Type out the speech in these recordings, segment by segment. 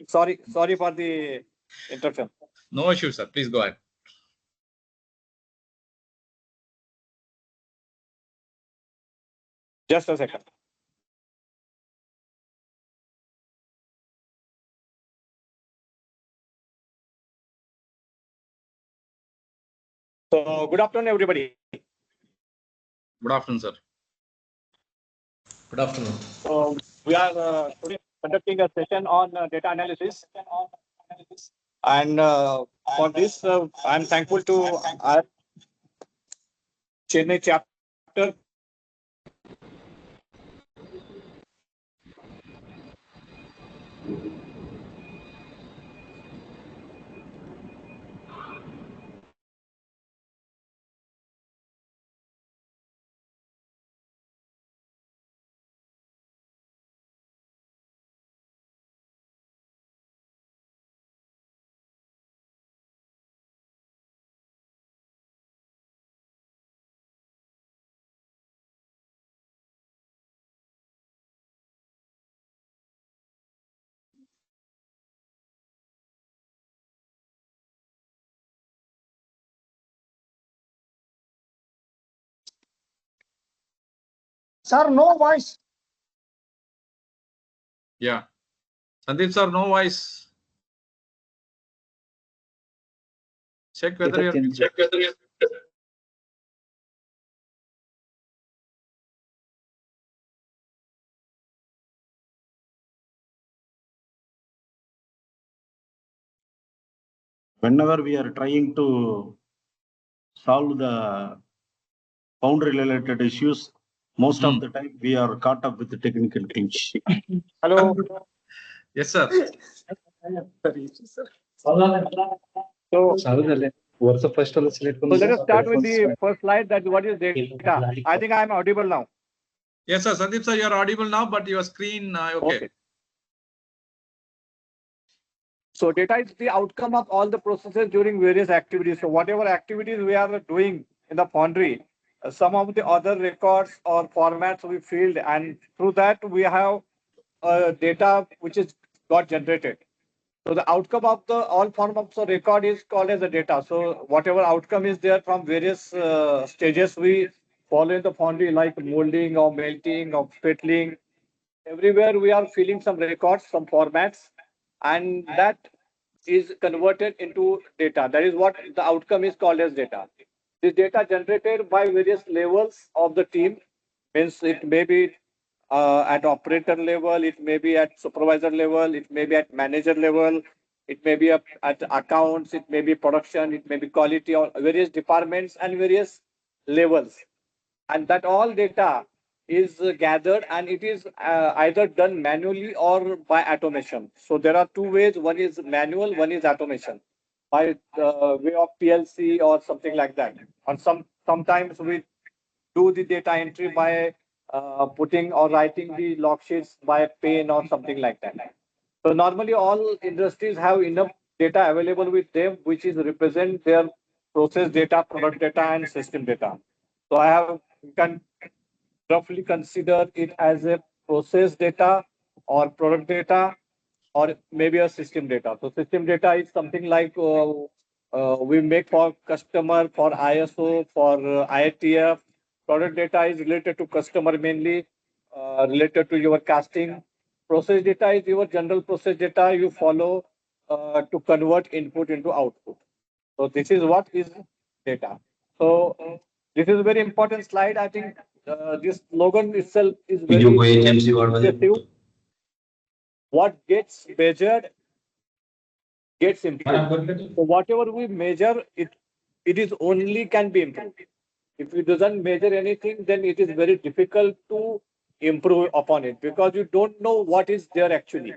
Sorry for the interruption. No issue, sir. Please go ahead. Just a second. So, good afternoon, everybody. Good afternoon, sir. Good afternoon. So, we are today conducting a session on data analysis. And for this, I'm thankful to our Chennai chapter. Sir, no voice. Yeah. Sandeep, sir, no voice. Check whether you're. Whenever we are trying to solve the boundary related issues, most of the time we are caught up with the technical glitch. Hello. Yes, sir. So let us start with the first slide. That what is data? I think I am audible now. Yes, sir. Sandeep, sir, you're audible now, but your screen, okay. So data is the outcome of all the processes during various activities. So whatever activities we are doing in the foundry, some of the other records or formats we filled, and through that we have data which is got generated. So the outcome of the all form of the record is called as a data. So whatever outcome is there from various stages we follow in the foundry, like molding or melting or fettling, everywhere we are filling some records, some formats, and that is converted into data. That is what the outcome is called as data. This data generated by various levels of the team, means it may be at operator level, it may be at supervisor level, it may be at manager level, it may be at accounts, it may be production, it may be quality, or various departments and various levels. And that all data is gathered, and it is either done manually or by automation. So there are two ways. One is manual, one is automation by way of PLC or something like that. And sometimes we do the data entry by putting or writing the log sheets by pen or something like that. So normally all industries have enough data available with them, which is represent their process data, product data, and system data. So I have you can roughly consider it as a process data or product data or maybe a system data. So system data is something like we make for customer, for ISO, for IIF. Product data is related to customer mainly, related to your casting. Process data is your general process data you follow to convert input into output. So this is what is data. So this is a very important slide. I think this slogan itself is very impressive. What gets measured gets improved. So whatever we measure, it is only can be improved. If it doesn't measure anything, then it is very difficult to improve upon it because you don't know what is there actually.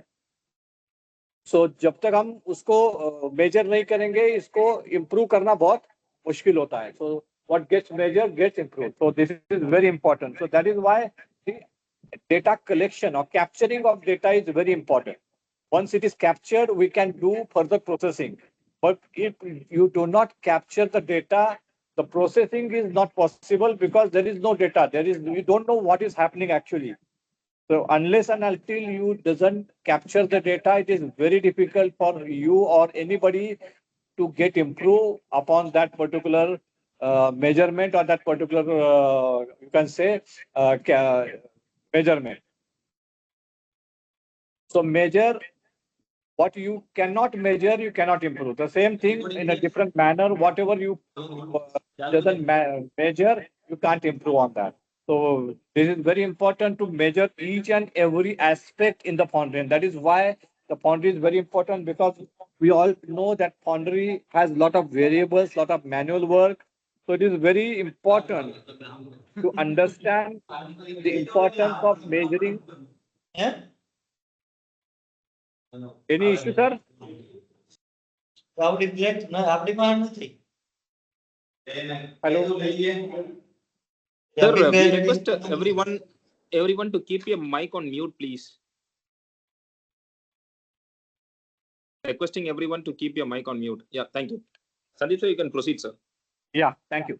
So जब तक हम उसको measure नहीं करेंगे, इसको improve करना बहुत मुश्किल होता है. So what gets measured gets improved. So this is very important. So that is why the data collection or capturing of data is very important. Once it is captured, we can do further processing. But if you do not capture the data, the processing is not possible because there is no data. You don't know what is happening actually. So unless and until you doesn't capture the data, it is very difficult for you or anybody to get improve upon that particular measurement or that particular you can say measurement. So measure what you cannot measure, you cannot improve. The same thing in a different manner. Whatever you doesn't measure, you can't improve on that. So this is very important to measure each and every aspect in the foundry. And that is why the foundry is very important, because we all know that foundry has a lot of variables, lot of manual work. So it is very important to understand the importance of measuring. Any issue, sir? Hello. Sir, we request everyone to keep your mic on mute, please. Requesting everyone to keep your mic on mute. Yeah, thank you. Sandeep, sir, you can proceed, sir. Yeah, thank you.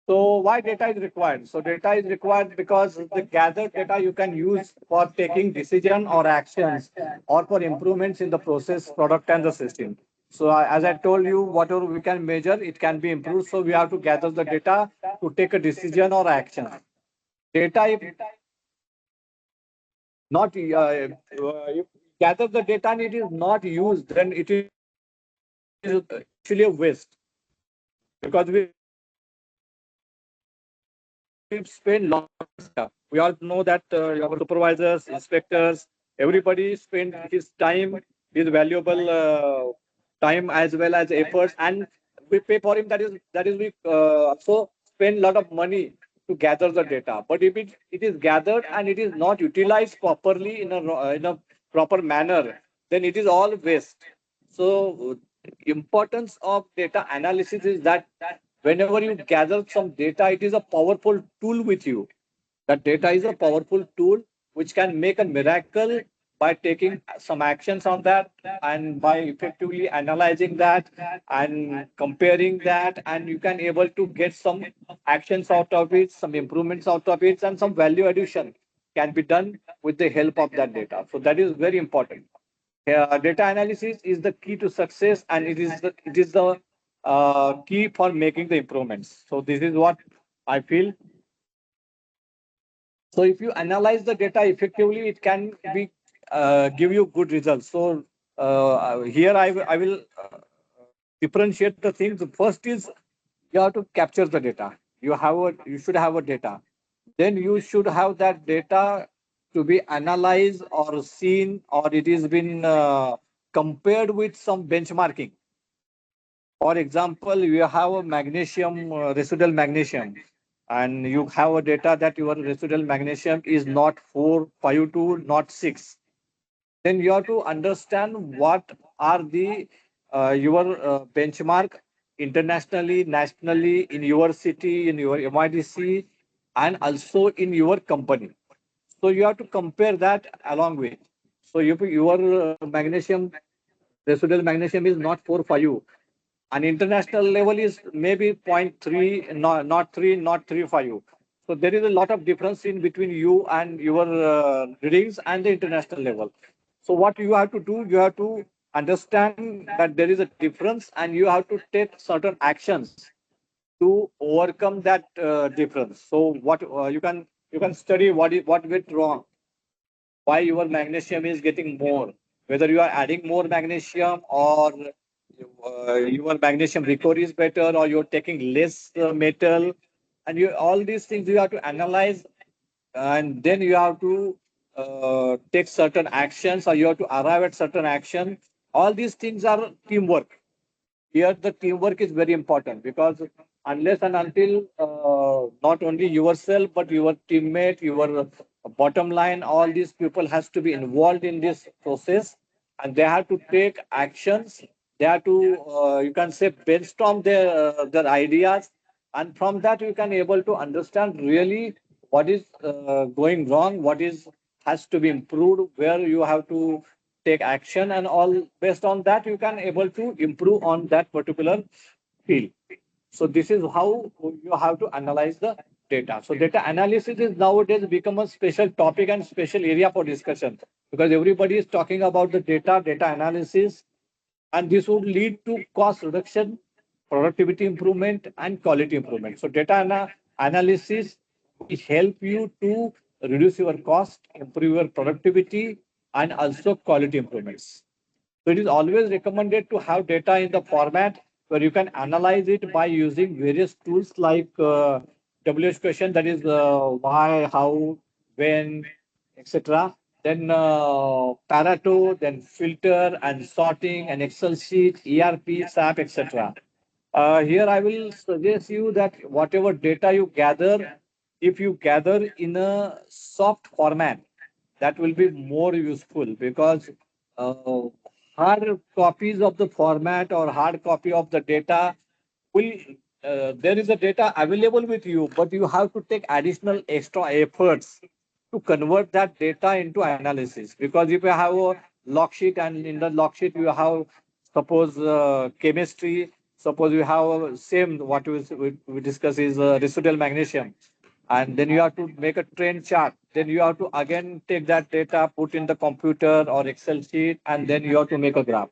So why data is required? So data is required because the gathered data you can use for taking decision or actions or for improvements in the process, product and the system. So as I told you, whatever we can measure, it can be improved. So we have to gather the data to take a decision or action. Data, if not if gather the data and it is not used, then it is actually a waste, because we spend lot of stuff. We all know that our supervisors, inspectors, everybody spend his time, his valuable time as well as efforts, and we pay for him. That is we also spend a lot of money to gather the data. But if it is gathered and it is not utilized properly in a proper manner, then it is all waste. So importance of data analysis is that whenever you gather some data, it is a powerful tool with you. That data is a powerful tool which can make a miracle by taking some actions on that, and by effectively analyzing that and comparing that, and you can able to get some actions out of it, some improvements out of it, and some value addition can be done with the help of that data. So that is very important. Data analysis is the key to success, and it is the key for making the improvements. So this is what I feel. So if you analyze the data effectively, it can be give you good results. So here I will differentiate the things. The first is you have to capture the data. You should have a data. Then you should have that data to be analyzed or seen, or it is been compared with some benchmarking. For example, you have a magnesium, residual magnesium, and you have a data that your residual magnesium is not 452, not 6. Then you have to understand what are the your benchmark internationally, nationally, in your city, in your MIDC, and also in your company. So you have to compare that along with. So if your magnesium, residual magnesium is not 4.5, and international level is maybe 0.3, not 3, not 3.5. So there is a lot of difference in between you and your readings and the international level. So what you have to do, you have to understand that there is a difference, and you have to take certain actions to overcome that difference. So what you can study what went wrong, why your magnesium is getting more, whether you are adding more magnesium, or your magnesium recovery is better, or you're taking less metal, and you all these things you have to analyze, and then you have to take certain actions, or you have to arrive at certain action. All these things are teamwork. Here the teamwork is very important, because unless and until not only yourself but your teammate, your bottom line, all these people has to be involved in this process, and they have to take actions. They have to you can say brainstorm their ideas, and from that you can able to understand really what is going wrong, what is has to be improved, where you have to take action, and all based on that you can able to improve on that particular field. So this is how you have to analyze the data. So data analysis is nowadays become a special topic and special area for discussion because everybody is talking about the data analysis, and this would lead to cost reduction, productivity improvement, and quality improvement. So analysis will help you to reduce your cost, improve your productivity, and also quality improvements. So it is always recommended to have data in the format where you can analyze it by using various tools like WH question, that is why, how, when, etc. Then Pareto, then filter and sorting and Excel sheet, ERP, SAP, etc. Here I will suggest you that whatever data you gather, if you gather in a soft format, that will be more useful because uh, hard copies of the format or hard copy of the data will there is a data available with you, but you have to take additional extra efforts to convert that data into analysis. Because if you have a log sheet and in the log sheet you have suppose chemistry, suppose you have same what we discuss is residual magnesium, and then you have to make a trend chart, then you have to again take that data, put in the computer or Excel sheet, and then you have to make a graph.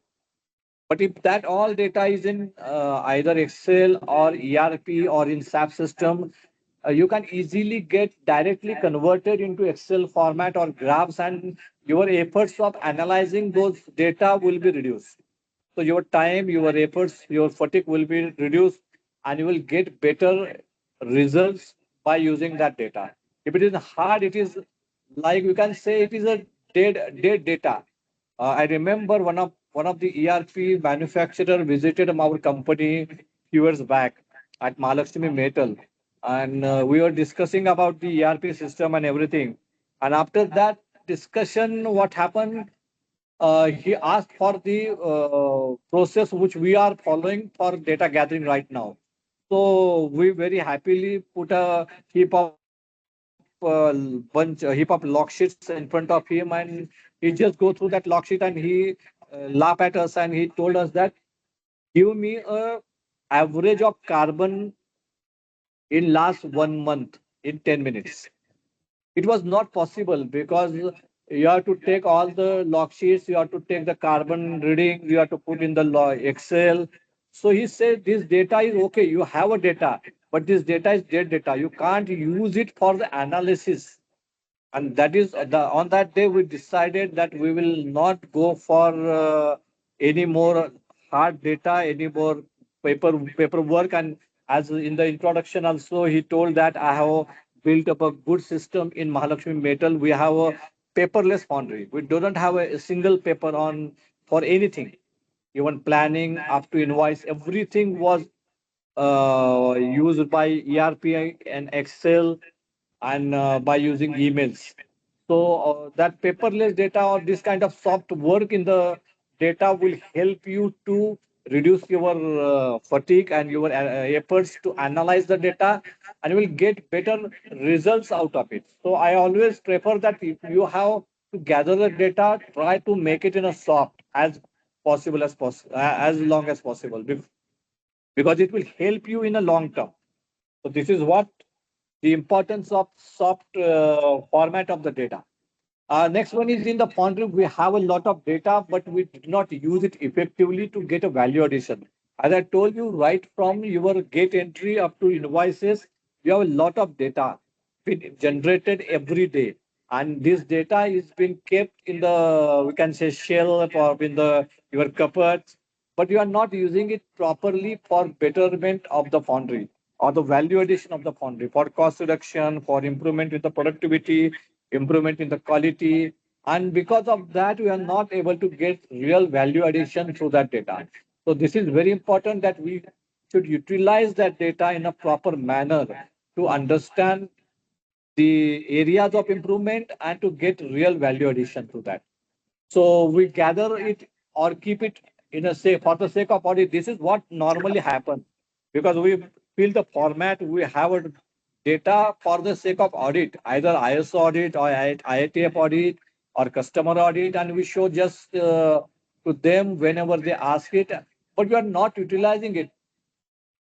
But if that all data is in either Excel or ERP or in SAP system, you can easily get directly converted into Excel format or graphs, and your efforts of analyzing those data will be reduced. So your time, your efforts, your fatigue will be reduced, and you will get better results by using that data. If it is hard, it is like we can say it is a dead data. I remember one of the ERP manufacturer visited our company few years back at Mahalakshmi Metal, and we were discussing about the ERP system and everything. And after that discussion, what happened? He asked for the process which we are following for data gathering right now. So we very happily put a heap of a heap of log sheets in front of him, and he just go through that log sheet and he laugh at us and he told us that give me a average of carbon in last 1 month in 10 minutes. It was not possible because you have to take all the log sheets, you have to take the carbon reading, you have to put in the Excel. So he said this data is okay, you have a data, but this data is dead data. You can't use it for the analysis. And that is on that day we decided that we will not go for any more hard data, any more paperwork. And as in the introduction also he told that I have built up a good system in Mahalakshmi Metal. We have a paperless foundry. We don't have a single paper on for anything. Even planning up to invoice, everything was used by ERP and Excel, and by using emails. So that paperless data or this kind of soft work in the data will help you to reduce your fatigue and your efforts to analyze the data, and you will get better results out of it. So I always prefer that if you have to gather the data, try to make it in a soft as possible, as long as possible, because it will help you in a long term. So this is what the importance of soft format of the data. Next one is in the foundry, we have a lot of data, but we did not use it effectively to get a value addition. As I told you, right from your gate entry up to invoices, you have a lot of data been generated every day. And this data is being kept in the, we can say, shelf or in the your cupboards, but you are not using it properly for betterment of the foundry or the value addition of the foundry, for cost reduction, for improvement in the productivity, improvement in the quality. And because of that, we are not able to get real value addition through that data. So this is very important that we should utilize that data in a proper manner to understand the areas of improvement and to get real value addition to that. So we gather it or keep it in a say for the sake of audit. This is what normally happens because we fill the format, we have a data for the sake of audit, either ISO audit or IATF audit or customer audit, and we show just to them whenever they ask it, but we are not utilizing it.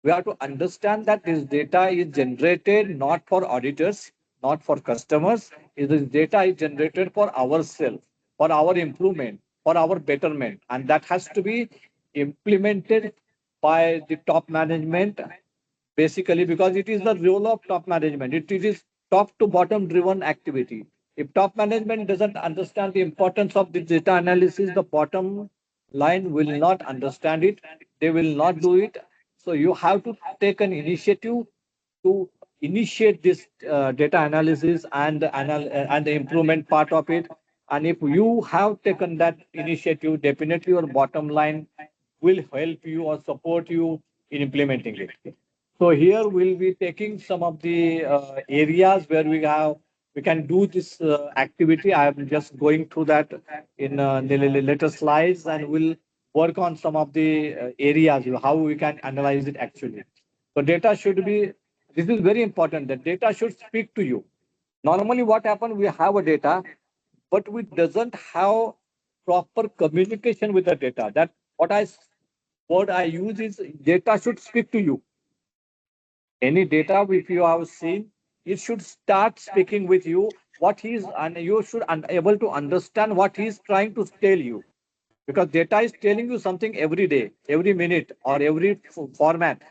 We have to understand that this data is generated not for auditors, not for customers. This data is generated for ourselves, for our improvement, for our betterment. And that has to be implemented by the top management, basically, because it is the role of top management. It is top to bottom driven activity. If top management doesn't understand the importance of the data analysis, the bottom line will not understand it. They will not do it. So you have to take an initiative to initiate this data analysis and the improvement part of it. And if you have taken that initiative, definitely your bottom line will help you or support you in implementing it. So here we'll be taking some of the areas where we can do this activity. I'm just going through that in the later slides, and we'll work on some of the areas how we can analyze it actually. So data should be. This is very important. The data should speak to you. Normally, what happens? We have a data, but we doesn't have proper communication with the data. That what I use is data should speak to you. Any data if you have seen, it should start speaking with you what he's and you should able to understand what he's trying to tell you, because data is telling you something every day, every minute, or every format,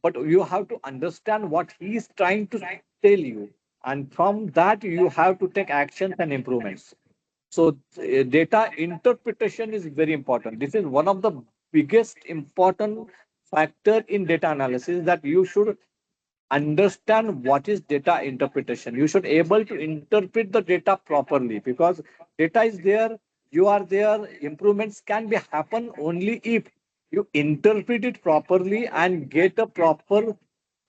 but you have to understand what he is trying to tell you, and from that you have to take actions and improvements. So data interpretation is very important. This is one of the biggest important factor in data analysis, that you should understand what is data interpretation. You should able to interpret the data properly, because data is there, you are there. Improvements can be happen only if you interpret it properly and get a proper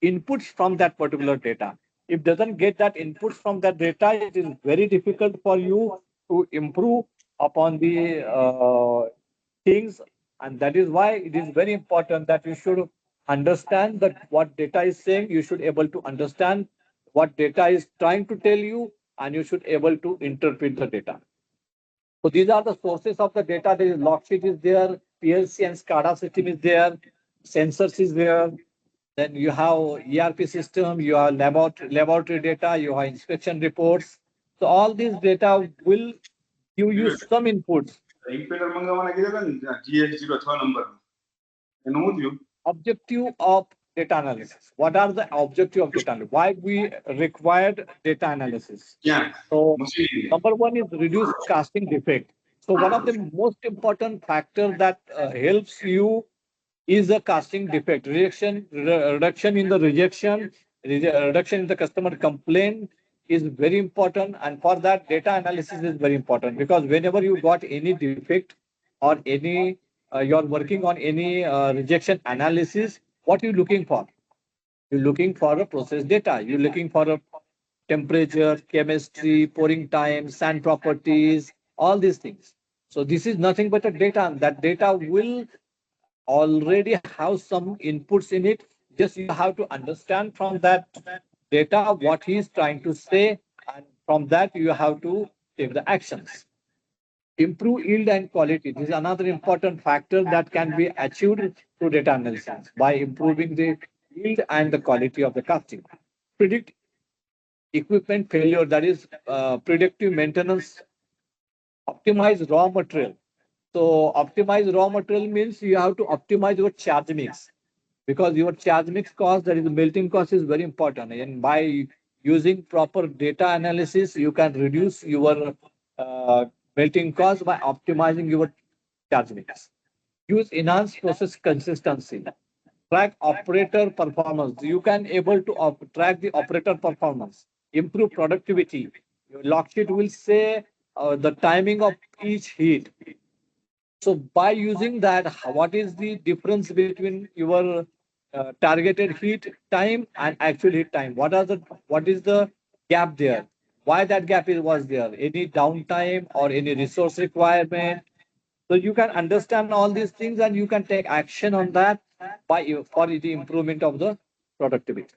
inputs from that particular data. If doesn't get that inputs from that data, it is very difficult for you to improve upon the things. And that is why it is very important that you should understand that what data is saying. You should able to understand what data is trying to tell you, and you should able to interpret the data. So these are the sources of the data. There is log sheet is there, PLC and SCADA system is there, sensors is there. Then you have ERP system, you have laboratory data, you have inspection reports. So all these data will give you some inputs. Objective of data analysis. What are the objective of data analysis? Why we required data analysis? Yeah. So number one is reduce casting defect. So one of the most important factor that helps you is a casting defect reduction in the reduction in the customer complaint is very important. And for that, data analysis is very important, because whenever you got any defect or any you're working on any rejection analysis, what you looking for? You're looking for a process data. You're looking for a temperature, chemistry, pouring time, sand properties, all these things. So this is nothing but a data, and that data will already have some inputs in it. Just you have to understand from that data what he is trying to say, and from that you have to take the actions. Improve yield and quality. This is another important factor that can be achieved through data analysis by improving the yield and the quality of the casting. Predict equipment failure, that is predictive maintenance. Optimize raw material. So optimize raw material means you have to optimize your charge mix, because your charge mix cost, that is the melting cost, is very important. And by using proper data analysis, you can reduce your melting cost by optimizing your charge mix. Use enhanced process consistency. Track operator performance. You can able to track the operator performance. Improve productivity. Your log sheet will say the timing of each heat. So by using that, what is the difference between your targeted heat time and actual heat time? What is the gap there? Why that gap was there? Any downtime or any resource requirement? So you can understand all these things, and you can take action on that for the improvement of the productivity.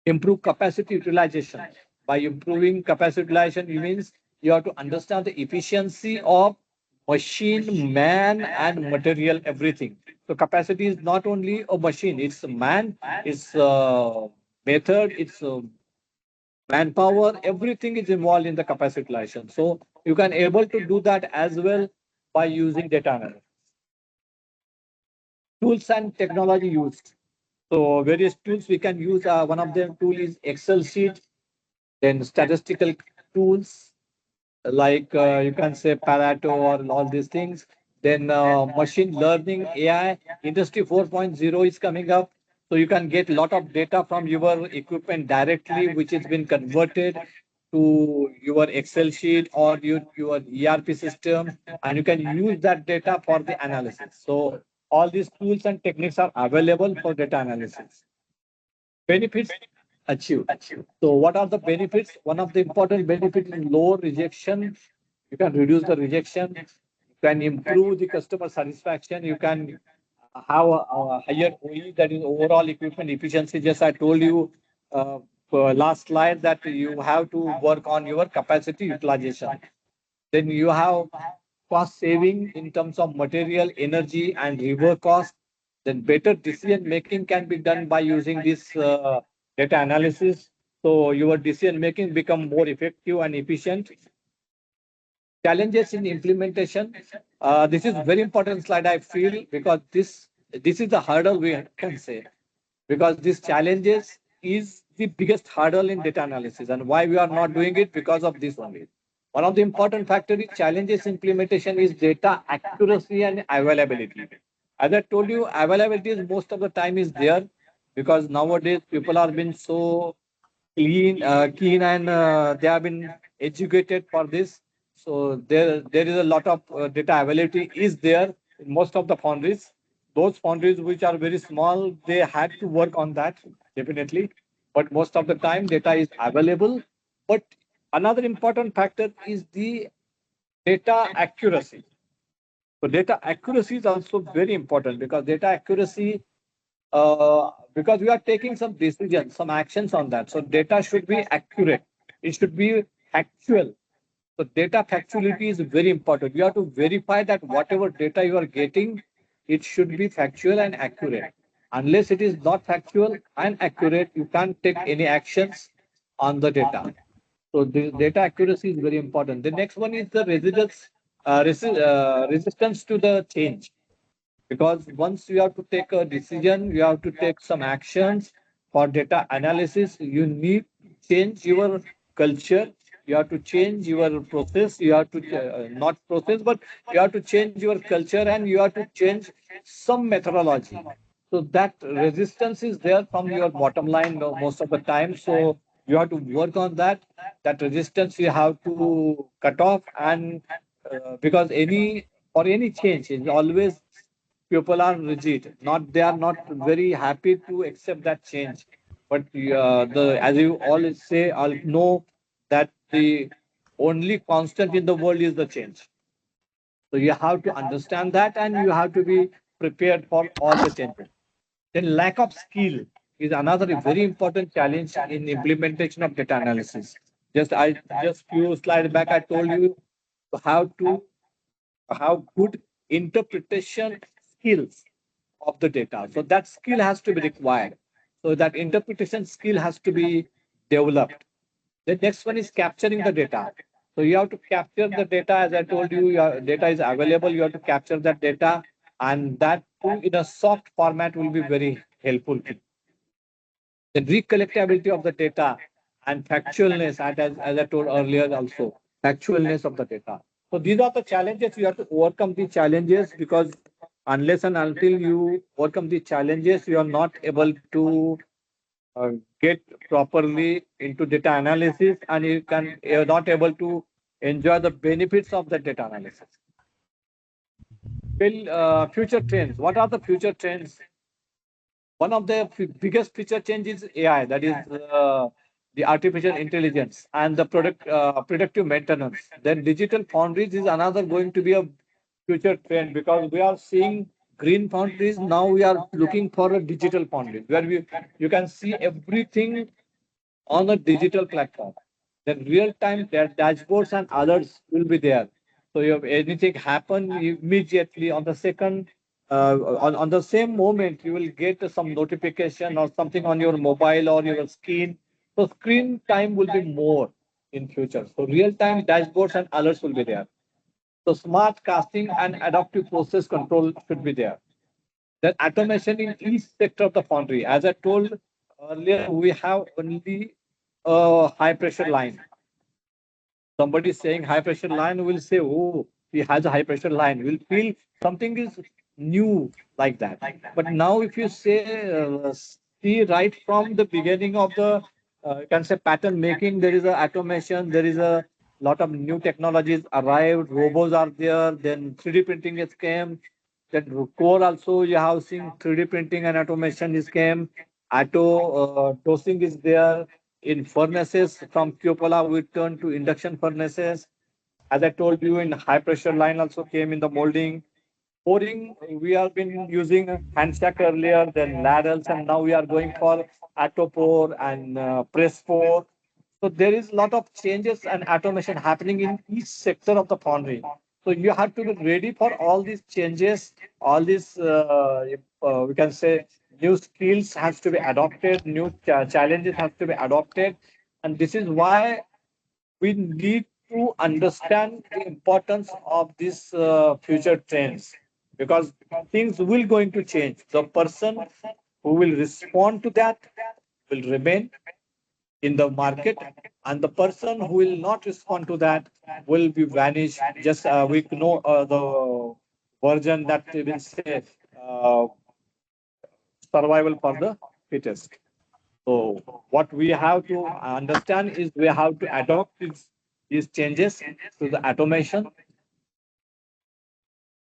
Improve capacity utilization. By improving capacity utilization, it means you have to understand the efficiency of machine, man, and material, everything. So capacity is not only a machine, it's a man, it's method, it's manpower, everything is involved in the capacity utilization. So you can able to do that as well by using data analysis. Tools and technology used. So various tools we can use. One of them tool is Excel sheet, then statistical tools like you can say Pareto or all these things. Then machine learning, AI, Industry 4.0 is coming up. So you can get a lot of data from your equipment directly, which has been converted to your Excel sheet or your ERP system, and you can use that data for the analysis. So all these tools and techniques are available for data analysis. Benefits achieved. So what are the benefits? One of the important benefits is low rejection. You can reduce the rejection. You can improve the customer satisfaction. You can have a higher OE, that is overall equipment efficiency. Just I told you last slide that you have to work on your capacity utilization. Then you have cost saving in terms of material, energy, and labor cost. Then better decision making can be done by using this data analysis. So your decision making become more effective and efficient. Challenges in implementation. This is very important slide I feel, because this is the hurdle we can say, because these challenges is the biggest hurdle in data analysis, and why we are not doing it because of this only. One of the important factor is challenges implementation is data accuracy and availability. As I told you, availability is most of the time is there, because nowadays people are being so keen, and they have been educated for this. So there is a lot of data availability is there in most of the foundries. Those foundries which are very small, they had to work on that definitely. But most of the time, data is available. But another important factor is the data accuracy. So data accuracy is also very important, because data accuracy, because we are taking some decisions, some actions on that. So data should be accurate. It should be factual. So data factuality is very important. You have to verify that whatever data you are getting, it should be factual and accurate. Unless it is not factual and accurate, you can't take any actions on the data. So the data accuracy is very important. The next one is the resistance to the change, because once you have to take a decision, you have to take some actions for data analysis. You need to change your culture. You have to change your process. You have to not process, but you have to change your culture, and you have to change some methodology. So that resistance is there from your bottom line most of the time. So you have to work on that. That resistance you have to cut off, and because any change is always, people are rigid. Not they are not very happy to accept that change. But the as you all say, all know that the only constant in the world is the change. So you have to understand that, and you have to be prepared for all the changes. Then lack of skill is another very important challenge in implementation of data analysis. Just few slides back I told you how to have good interpretation skills of the data. So that skill has to be required. So that interpretation skill has to be developed. The next one is capturing the data. So you have to capture the data. As I told you, your data is available. You have to capture that data, and that too in a soft format will be very helpful. The recollectability of the data and factualness, and as I told earlier also, factualness of the data. So these are the challenges. You have to overcome the challenges, because unless and until you overcome the challenges, you are not able to uh, get properly into data analysis, and you're not able to enjoy the benefits of the data analysis. Well, future trends. What are the future trends? One of the biggest future changes is AI, that is the artificial intelligence and the predictive maintenance. Then digital foundries is another going to be a future trend, because we are seeing green foundries. Now we are looking for a digital foundry where you can see everything on a digital platform. Then real time dashboards and others will be there. So you have anything happen immediately on the second, on the same moment, you will get some notification or something on your mobile or your screen. So screen time will be more in future. So real-time dashboards and alerts will be there. So smart casting and adaptive process control should be there. Then automation in each sector of the foundry. As I told earlier, we have only a high pressure line. Somebody saying high pressure line will say, oh, he has a high pressure line. We'll feel something is new like that. But now, if you say, see right from the beginning of the, you can say pattern making, there is a automation, there is a lot of new technologies arrived, robots are there, then 3D printing is came, then core also you have seen 3D printing and automation is came, auto dosing is there, in furnaces from cupola, we turned to induction furnaces. As I told you, in high pressure line also came in the molding. Pouring, we have been using hand stack earlier, then ladles, and now we are going for auto pour and press pour. So there is a lot of changes and automation happening in each sector of the foundry. So you have to be ready for all these changes, all these, we can say, new skills has to be adopted, new challenges have to be adopted. And this is why we need to understand the importance of these future trends, because things will going to change. The person who will respond to that will remain in the market, and the person who will not respond to that will be vanished. Just we know the version that we will say, uh, survival for the fittest. So what we have to understand is we have to adopt these changes to the automation.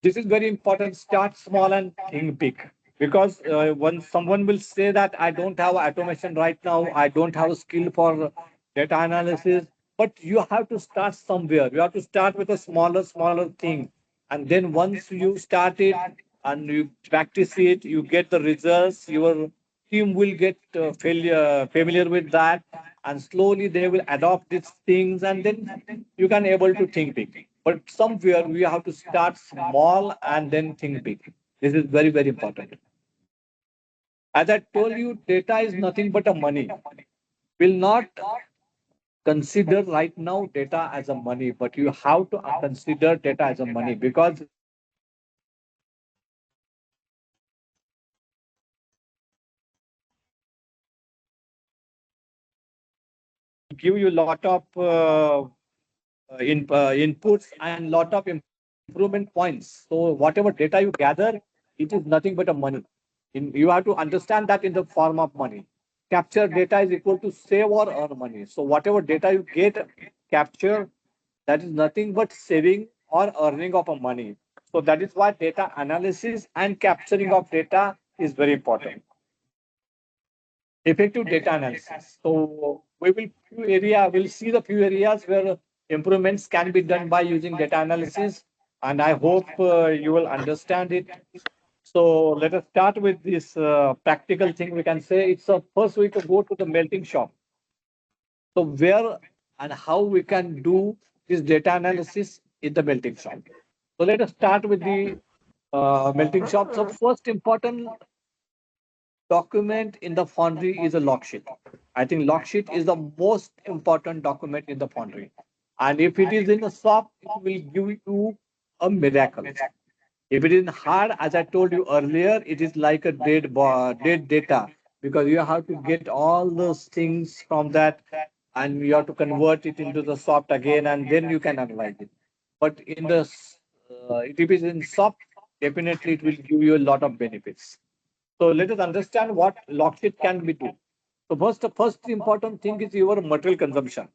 This is very important. Start small and think big. Because when someone will say that I don't have automation right now, I don't have a skill for data analysis, but you have to start somewhere. You have to start with a smaller thing. And then once you start it and you practice it, you get the results, your team will get familiar with that, and slowly they will adopt these things, and then you can able to think big. But somewhere we have to start small and then think big. This is very, very important. As I told you, data is nothing but a money. Will not consider right now data as a money, but you have to consider data as a money, because give you a lot of inputs and lot of improvement points. So whatever data you gather, it is nothing but a money. You have to understand that in the form of money. Capture data is equal to save or earn money. So whatever data you get capture, that is nothing but saving or earning of a money. So that is why data analysis and capturing of data is very important. Effective data analysis. So we'll see the few areas where improvements can be done by using data analysis, and I hope you will understand it. So let us start with this practical thing. We can say it's a first we to go to the melting shop. So where and how we can do this data analysis in the melting shop. So let us start with the melting shop. So first important document in the foundry is a log sheet. I think log sheet is the most important document in the foundry. And if it is in a soft, it will give you a miracle. If it is hard, as I told you earlier, it is like a dead data, because you have to get all those things from that, and you have to convert it into the soft again, and then you can analyze it. But in the if it is in soft, definitely it will give you a lot of benefits. So let us understand what log sheet can be do. So first important thing is your material consumption.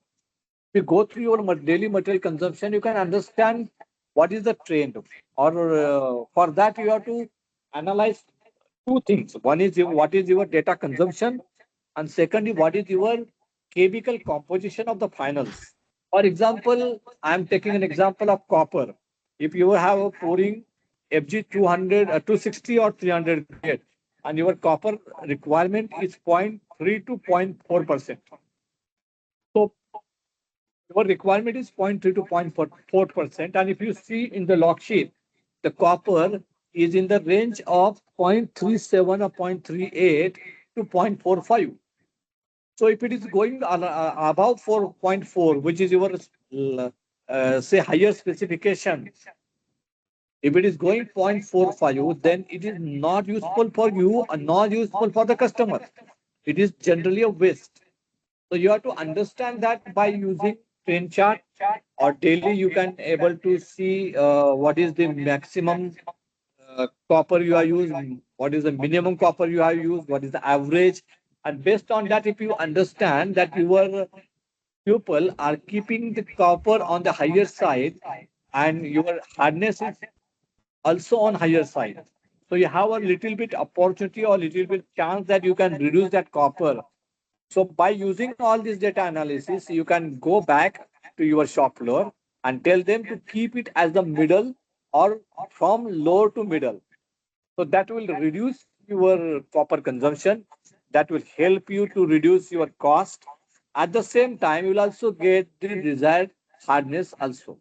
If you go through your daily material consumption, you can understand what is the trend. Or for that, you have to analyze two things. One is what is your data consumption, and secondly, what is your chemical composition of the finals. For example, I am taking an example of copper. If you have a pouring FG 200, 260 or 300 grade, and your copper requirement is 0.3 to 0.4%. So your requirement is 0.3 to 0.4%. And if you see in the log sheet, the copper is in the range of 0.37 or 0.38 to 0.45. So if it is going above 4.4, which is your say higher specification, if it is going 0.45, then it is not useful for you and not useful for the customer. It is generally a waste. So you have to understand that by using train chart or daily, you can able to see what is the maximum copper you are using, what is the minimum copper you have used, what is the average, and based on that, if you understand that your people are keeping the copper on the higher side and your hardness is also on higher side. So you have a little bit opportunity or little bit chance that you can reduce that copper. So by using all this data analysis, you can go back to your shop floor and tell them to keep it as the middle or from low to middle. So that will reduce your copper consumption. That will help you to reduce your cost. At the same time, you will also get the desired hardness also.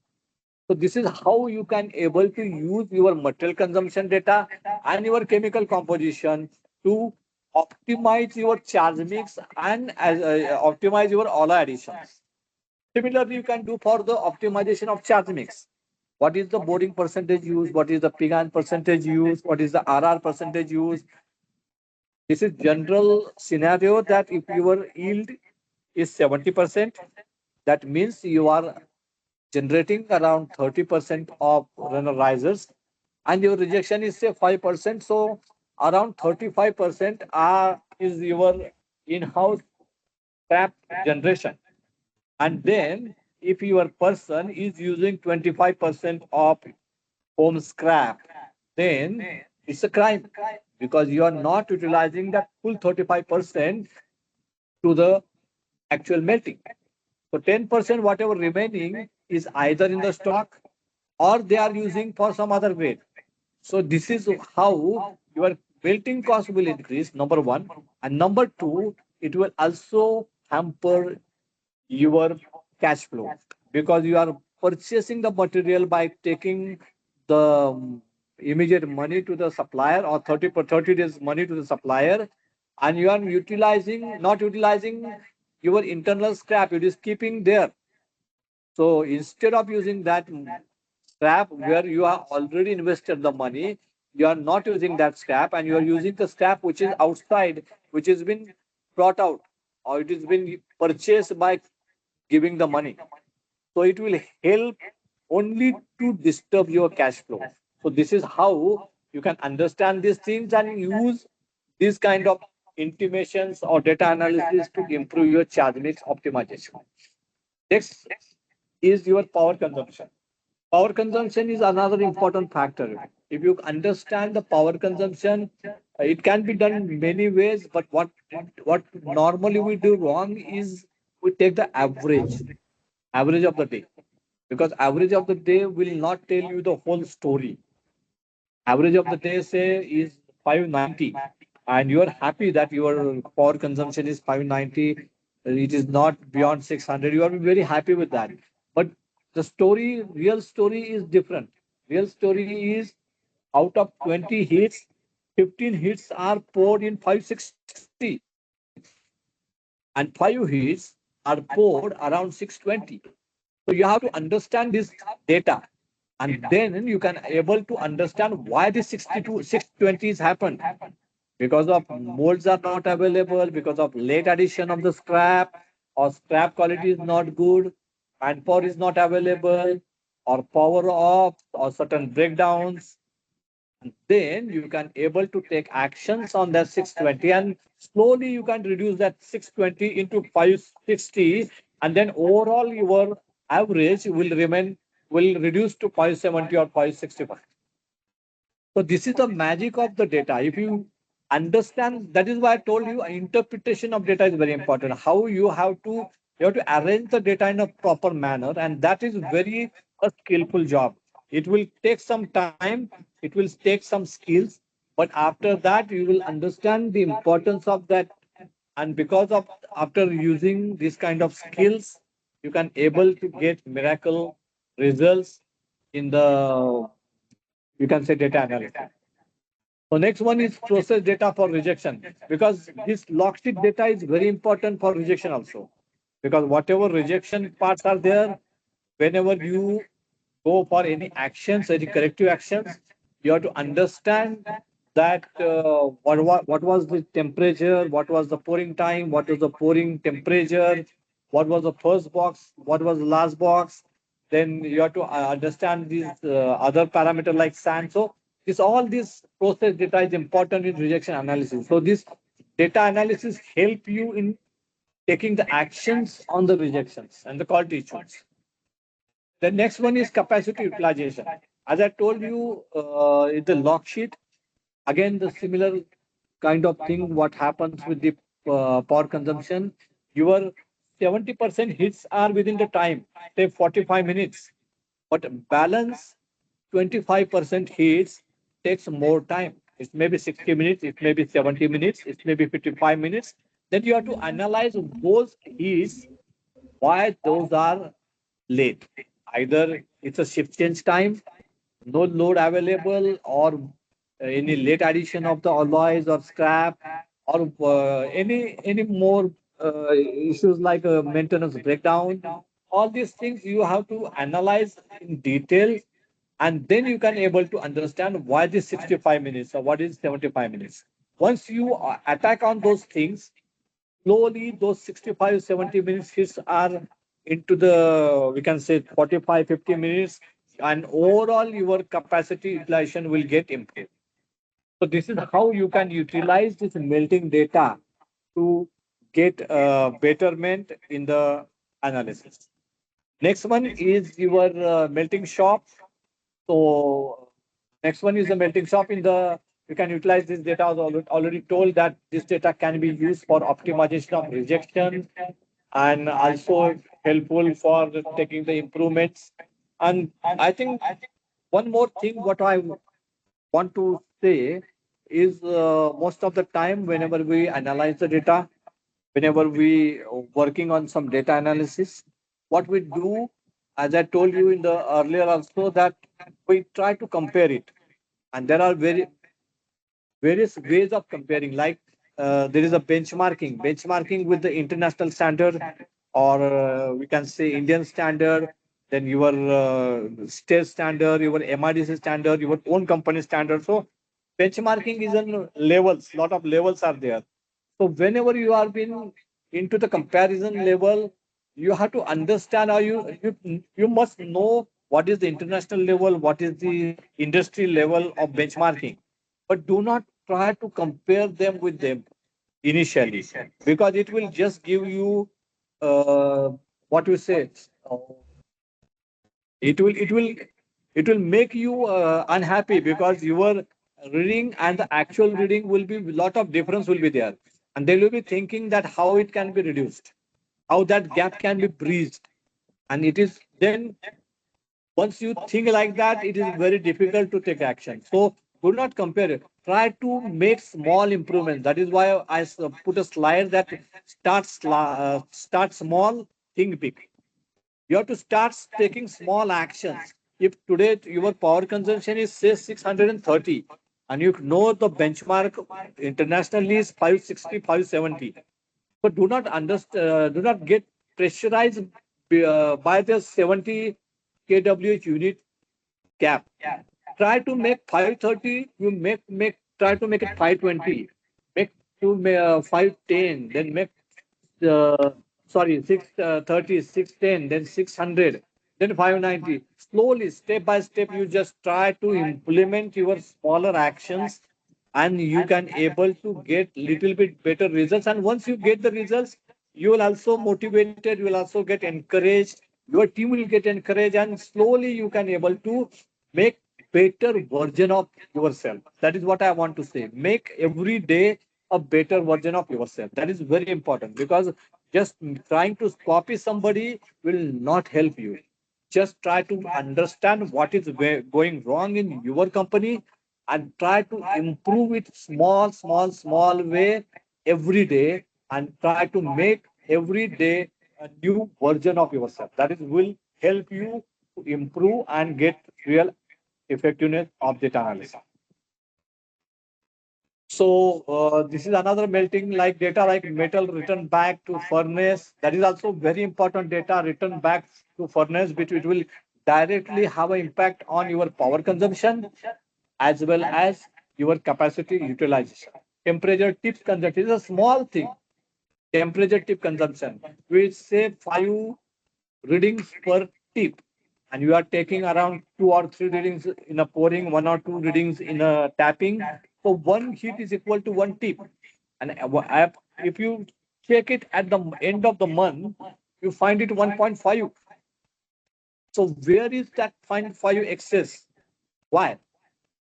So this is how you can able to use your material consumption data and your chemical composition to optimize your charge mix and optimize your alloy additions. Similarly, you can do for the optimization of charge mix. What is the boarding percentage used? What is the pig iron percentage used? What is the RR percentage used? This is general scenario that if your yield is 70%, that means you are generating around 30% of runner risers and your rejection is say 5%. So around 35% is your in-house scrap generation. And then if your person is using 25% of home scrap, then it's a crime because you are not utilizing that full 35% to the actual melting. So 10% whatever remaining is either in the stock or they are using for some other grade. So this is how your melting cost will increase, number one. And number two, it will also hamper your cash flow because you are purchasing the material by taking the immediate money to the supplier or 30 per 30 days money to the supplier and you are utilizing not utilizing your internal scrap, it is keeping there. So instead of using that scrap where you have already invested the money, you are not using that scrap and you are using the scrap which is outside, which has been brought out or it has been purchased by giving the money. So it will help only to disturb your cash flow. So this is how you can understand these things and use these kind of intimations or data analysis to improve your charge mix optimization. Next is your power consumption. Power consumption is another important factor. If you understand the power consumption, it can be done in many ways, but what normally we do wrong is we take the average of the day because average of the day will not tell you the whole story. Average of the day say is 590 and you are happy that your power consumption is 590, it is not beyond 600, you are very happy with that. But the story, real story is different. Real story is out of 20 hits, 15 hits are poured in 560 and 5 hits are poured around 620. So you have to understand this data and then you can able to understand why this 62 620 has happened because of molds are not available, because of late addition of the scrap or scrap quality is not good, manpower is not available or power off or certain breakdowns. And then you can able to take actions on that 620 and slowly you can reduce that 620 into 560 and then overall your average will reduce to 570 or 565. So this is the magic of the data. If you understand, that is why I told you interpretation of data is very important. How you have to arrange the data in a proper manner, and that is very a skillful job. It will take some time, it will take some skills, but after that you will understand the importance of that. And because of after using this kind of skills, you can able to get miracle results in the you can say data analysis. So next one is process data for rejection, because this log sheet data is very important for rejection also. Because whatever rejection parts are there, whenever you go for any actions, any corrective actions, you have to understand that what was the temperature, what was the pouring time, what was the pouring temperature, what was the first box, what was the last box. Then you have to understand these other parameter like sand. So this all this process data is important in rejection analysis. So this data analysis help you in taking the actions on the rejections and the quality issues. The next one is capacity utilization. As I told you, in the log sheet, again, the similar kind of thing, what happens with the power consumption, your 70% hits are within the time, say 45 minutes, but balance 25% hits takes more time. It may be 60 minutes, it may be 70 minutes, it may be 55 minutes. Then you have to analyze those hits, why those are late. Either it's a shift change time, no load available, or any late addition of the alloys or scrap, or any more issues like maintenance breakdown. All these things you have to analyze in detail, and then you can able to understand why this 65 minutes or what is 75 minutes. Once you attack on those things, slowly those 65 70 minutes hits are into the, we can say, 45 50 minutes, and overall your capacity utilization will get improved. So this is how you can utilize this melting data to get betterment in the analysis. Next one is your melting shop. So next one is the melting shop. In the, you can utilize this data. I was already told that this data can be used for optimization of rejection, and also helpful for taking the improvements. And I think one more thing what I want to say is, most of the time whenever we analyze the data, whenever we working on some data analysis, what we do, as I told you in the earlier also, that we try to compare it, and there are various ways of comparing. Like there is a benchmarking with the international standard, or we can say Indian standard, then your state standard, your MIDC standard, your own company standard. So benchmarking is on levels. Lot of levels are there. So whenever you are being into the comparison level, you have to understand, or you must know what is the international level, what is the industry level of benchmarking, but do not try to compare them with them initially, because it will just give you uh, what you say. uh, it will make you unhappy, because your reading and the actual reading will be, lot of difference will be there, and they will be thinking that how it can be reduced, how that gap can be bridged. And it is then, once you think like that, it is very difficult to take action. So do not compare it. Try to make small improvements. That is why I put a slide that start small, think big. You have to start taking small actions. If today your power consumption is say 630, and you know the benchmark internationally is 560, 570, but do not get pressurized by the 70 kWh unit gap. Try to make 530, you try to make it 520, make to 510, then make uh, sorry, 630, 610, then 600, then 590. Slowly, step by step, you just try to implement your smaller actions, and you can able to get little bit better results. And once you get the results, you will also motivated, you will also get encouraged, your team will get encouraged, and slowly you can able to make better version of yourself. That is what I want to say. Make every day a better version of yourself. That is very important, because just trying to copy somebody will not help you. Just try to understand what is going wrong in your company, and try to improve it small way every day, and try to make every day a new version of yourself. That is will help you to improve and get real effectiveness of data analysis. So this is another melting like data like metal returned back to furnace. That is also very important data returned back to furnace, which it will directly have an impact on your power consumption as well as your capacity utilization. Temperature tip consumption is a small thing. Temperature tip consumption. We say 5 readings per tip, and you are taking around 2 or 3 readings in a pouring, 1 or 2 readings in a tapping. So one heat is equal to 1 tip. And if you check it at the end of the month, you find it 1.5. So where is that 0.5 excess? Why?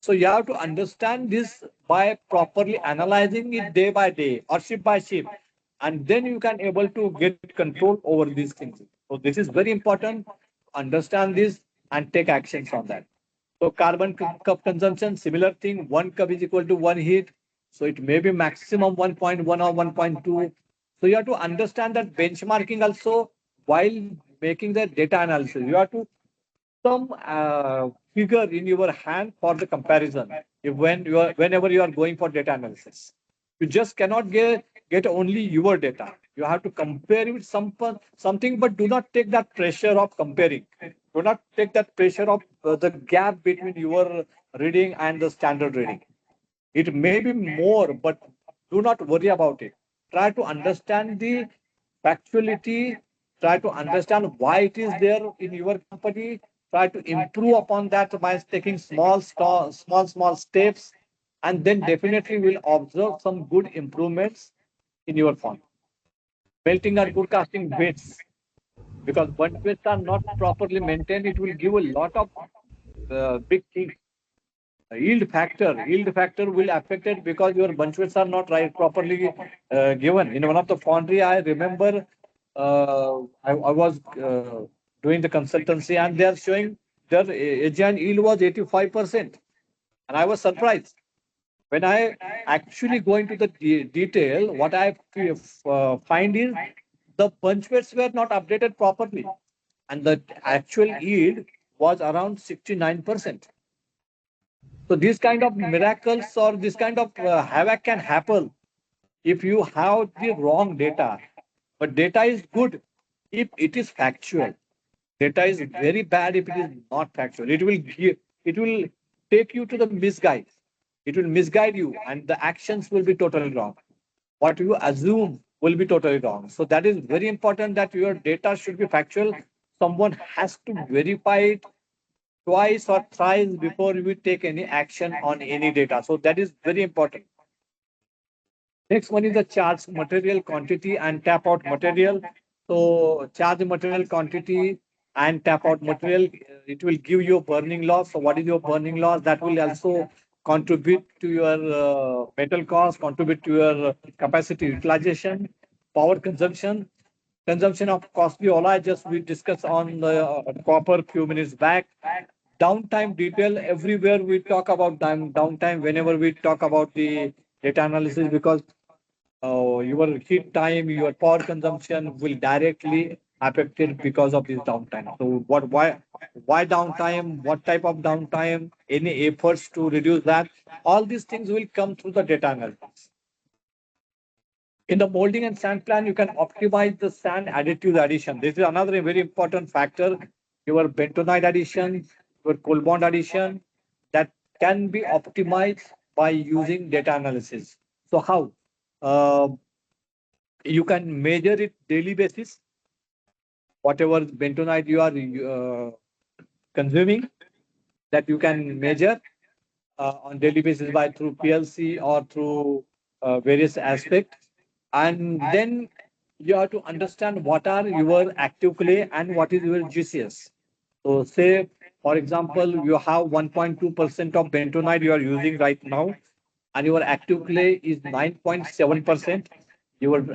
So you have to understand this by properly analyzing it day by day or ship by ship, and then you can able to get control over these things. So this is very important. Understand this and take actions on that. So carbon cup consumption, similar thing. 1 cup is equal to 1 heat. So it may be maximum 1.1 or 1.2. So you have to understand that benchmarking also while making the data analysis. You have to some figure in your hand for the comparison whenever you are going for data analysis. You just cannot get only your data. You have to compare with something, but do not take that pressure of comparing. Do not take that pressure of the gap between your reading and the standard reading. It may be more, but do not worry about it. Try to understand the factuality, try to understand why it is there in your company, try to improve upon that by taking small steps, and then definitely will observe some good improvements in your fund. Melting and forecasting weights, because when weights are not properly maintained, it will give a lot of big things. Yield factor will affect it because your bunch weights are not right properly given. In one of the foundry, I remember I was doing the consultancy and they are showing their AGI yield was 85%. And I was surprised. When I actually go into the detail, what I find is the bunch weights were not updated properly. And the actual yield was around 69%. So these kind of miracles or this kind of havoc can happen if you have the wrong data. But data is good if it is factual. Data is very bad if it is not factual. It will take you to the misguide. It will misguide you, and the actions will be totally wrong. What you assume will be totally wrong. So that is very important that your data should be factual. Someone has to verify it twice or thrice before we take any action on any data. So that is very important. Next one is the charge material quantity and tap out material. So charge material quantity and tap out material, it will give you burning loss. So what is your burning loss? That will also contribute to your metal cost, contribute to your capacity utilization, power consumption of costly alloy. Just we discussed on the copper few minutes back. Downtime detail everywhere we talk about downtime whenever we talk about the data analysis because your heat time, your power consumption will directly affected because of this downtime. So why downtime? What type of downtime? Any efforts to reduce that? All these things will come through the data analysis. In the molding and sand plan, you can optimize the sand additive addition. This is another very important factor. Your bentonite addition, your cold bond addition, that can be optimized by using data analysis. So how? Uh, you can measure it daily basis. Whatever bentonite you are consuming, that you can measure on daily basis by through PLC or through various aspects. And then you have to understand what are your active clay and what is your GCS. So say, for example, you have 1.2% of bentonite you are using right now, and your active clay is 9.7%. Your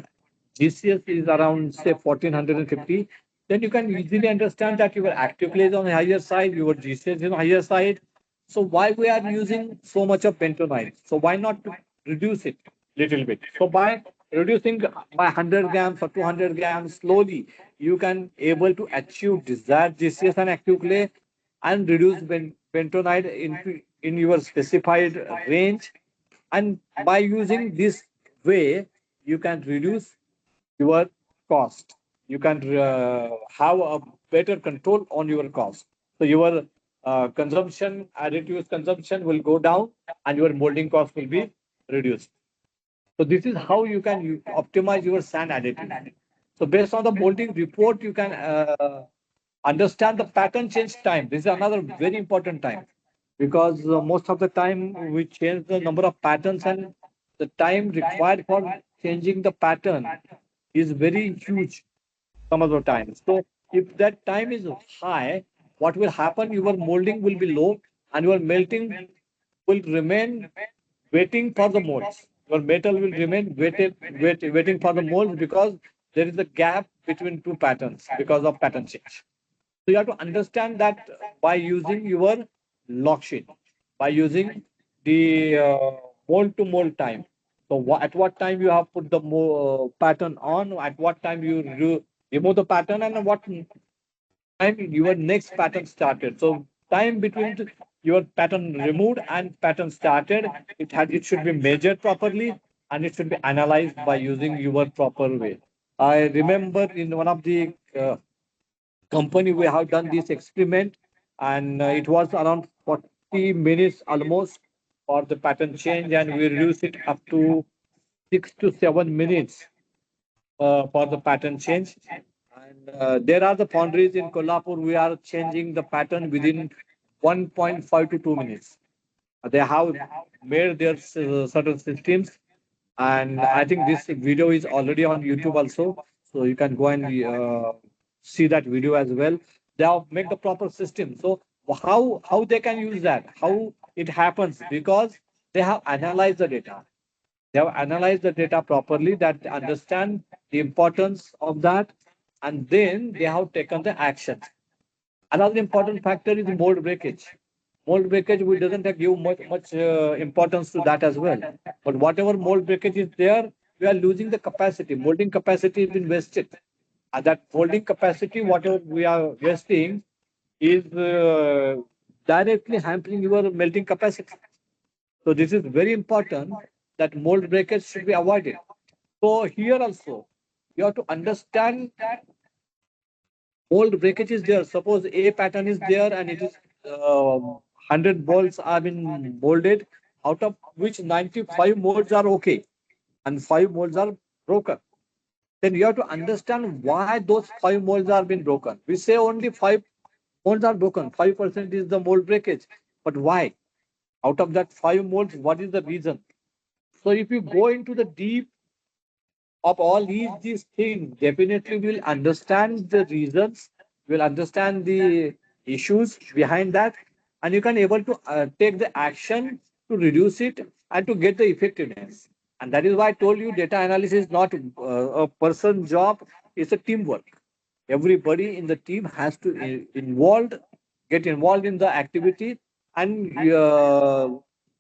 GCS is around say 1450. Then you can easily understand that your active clay is on the higher side, your GCS is on the higher side. So why we are using so much of bentonite? So why not to reduce it little bit? So by reducing by 100 grams or 200 grams slowly, you can able to achieve desired GCS and active clay and reduce bentonite in your specified range And by using this way, you can reduce your cost. You can have a better control on your cost. So your consumption, additive consumption will go down and your molding cost will be reduced. So this is how you can optimize your sand additive. So based on the molding report, you can understand the pattern change time. This is another very important time because most of the time we change the number of patterns and the time required for changing the pattern is very huge some of the time. So if that time is high, what will happen? Your molding will be low and your melting will remain waiting for the molds. Your metal will remain waiting for the molds because there is a gap between two patterns because of pattern change. So you have to understand that by using your lock sheet, by using the mold to mold time. So at what time you have put the pattern on, at what time you remove the pattern, and what time your next pattern started. So time between your pattern removed and pattern started, it should be measured properly and it should be analyzed by using your proper way. I remember in one of the company we have done this experiment and it was around 40 minutes almost for the pattern change and we reduced it up to 6 to 7 minutes for the pattern change. And there are the foundries in Kolhapur. We are changing the pattern within 1.5 to 2 minutes. They have made their certain systems, and I think this video is already on YouTube also. So you can go and see that video as well. They have made the proper system. So how they can use that? How it happens? Because they have analyzed the data. They have analyzed the data properly that understand the importance of that, and then they have taken the action. Another important factor is mold breakage. Mold breakage, we doesn't give much importance to that as well. But whatever mold breakage is there, we are losing the capacity. Molding capacity has been wasted. And that molding capacity, whatever we are wasting, is directly hampering your melting capacity. So this is very important that mold breakage should be avoided. So here also, you have to understand mold breakage is there. Suppose a pattern is there and it is 100 molds are been molded, out of which 95 molds are okay and 5 molds are broken. Then you have to understand why those 5 molds are been broken. We say only 5 molds are broken, 5% is the mold breakage. But why? Out of that 5 molds, what is the reason? So if you go into the deep of all these things, definitely we'll understand the reasons, we'll understand the issues behind that, and you can able to take the action to reduce it and to get the effectiveness. And that is why I told you data analysis is not a person job, it's a teamwork. Everybody in the team has to get involved in the activity and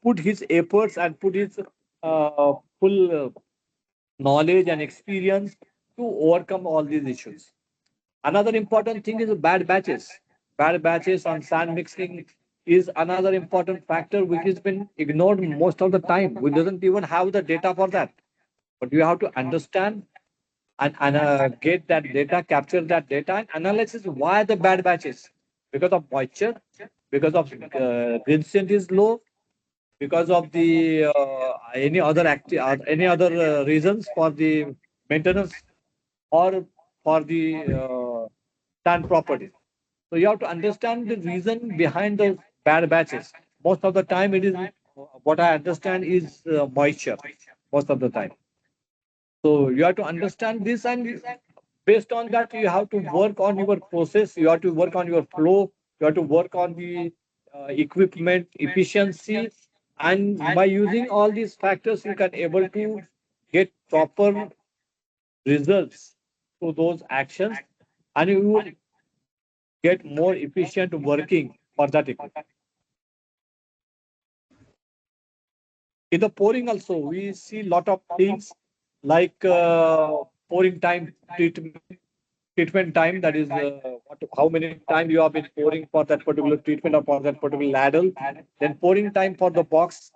put his efforts and put his full knowledge and experience to overcome all these issues. Another important thing is bad batches. Bad batches on sand mixing is another important factor which has been ignored most of the time. We doesn't even have the data for that. But you have to understand and get that data, capture that data, and analysis why the bad batches. Because of moisture, because of gradient is low, because of the any other reasons for the maintenance or for the sand properties. So you have to understand the reason behind the bad batches. Most of the time, it is what I understand is moisture. Most of the time, so you have to understand this, and based on that, you have to work on your process. You have to work on your flow. You have to work on the equipment efficiency, and by using all these factors, you can able to get proper results to those actions, and you will get more efficient working for that equipment. In the pouring also, we see lot of things like pouring time, treatment time, that is how many time you have been pouring for that particular treatment or for that particular ladle. Then pouring time for the box,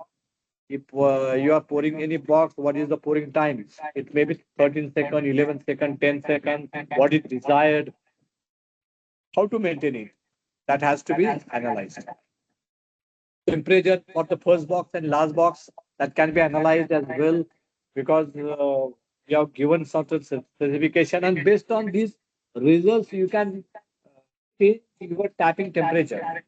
If you are pouring any box, what is the pouring time? It may be 13 second, 11 second, 10 second. What is desired? How to maintain it? That has to be analyzed. Temperature for the first box and last box, that can be analyzed as well, because you have given certain specification, and based on these results you can change your tapping temperature,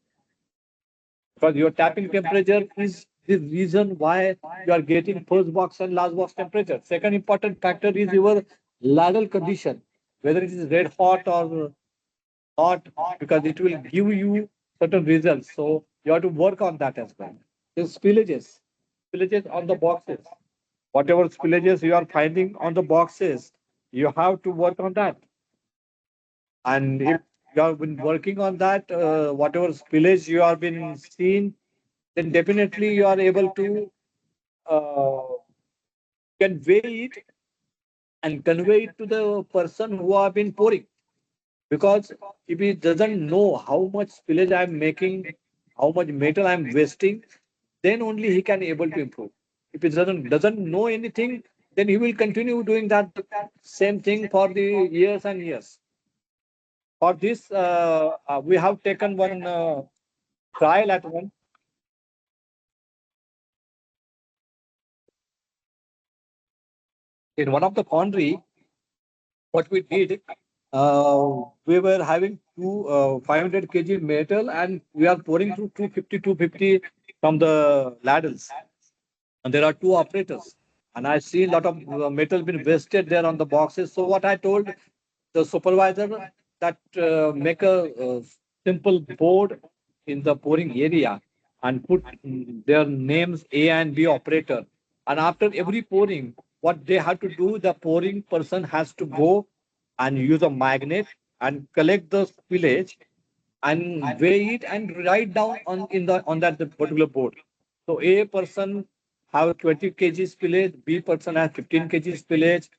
because your tapping temperature is the reason why you are getting first box and last box temperature. Second important factor is your ladle condition, whether it is red hot or not, because it will give you certain results. So you have to work on that as well. The spillages on the boxes. Whatever spillages you are finding on the boxes, you have to work on that. And if you have been working on that, whatever spillage you have been seen, then definitely you are able to can weigh it and convey it to the person who have been pouring. Because if he doesn't know how much spillage I'm making, how much metal I'm wasting, then only he can able to improve. If he doesn't know anything, then he will continue doing that same thing for the years and years. For this, we have taken one trial at one. In one of the foundry, what we did, we were having 500 kg metal, and we are pouring through 250 from the ladles. And there are two operators. And I see a lot of metal being wasted there on the boxes. So what I told the supervisor, that make a simple board in the pouring area and put their names A and B operator. And after every pouring, what they have to do, the pouring person has to go and use a magnet and collect the spillage and weigh it and write down on that particular board. So A person have 20 kg spillage, B person has 15 kg spillage.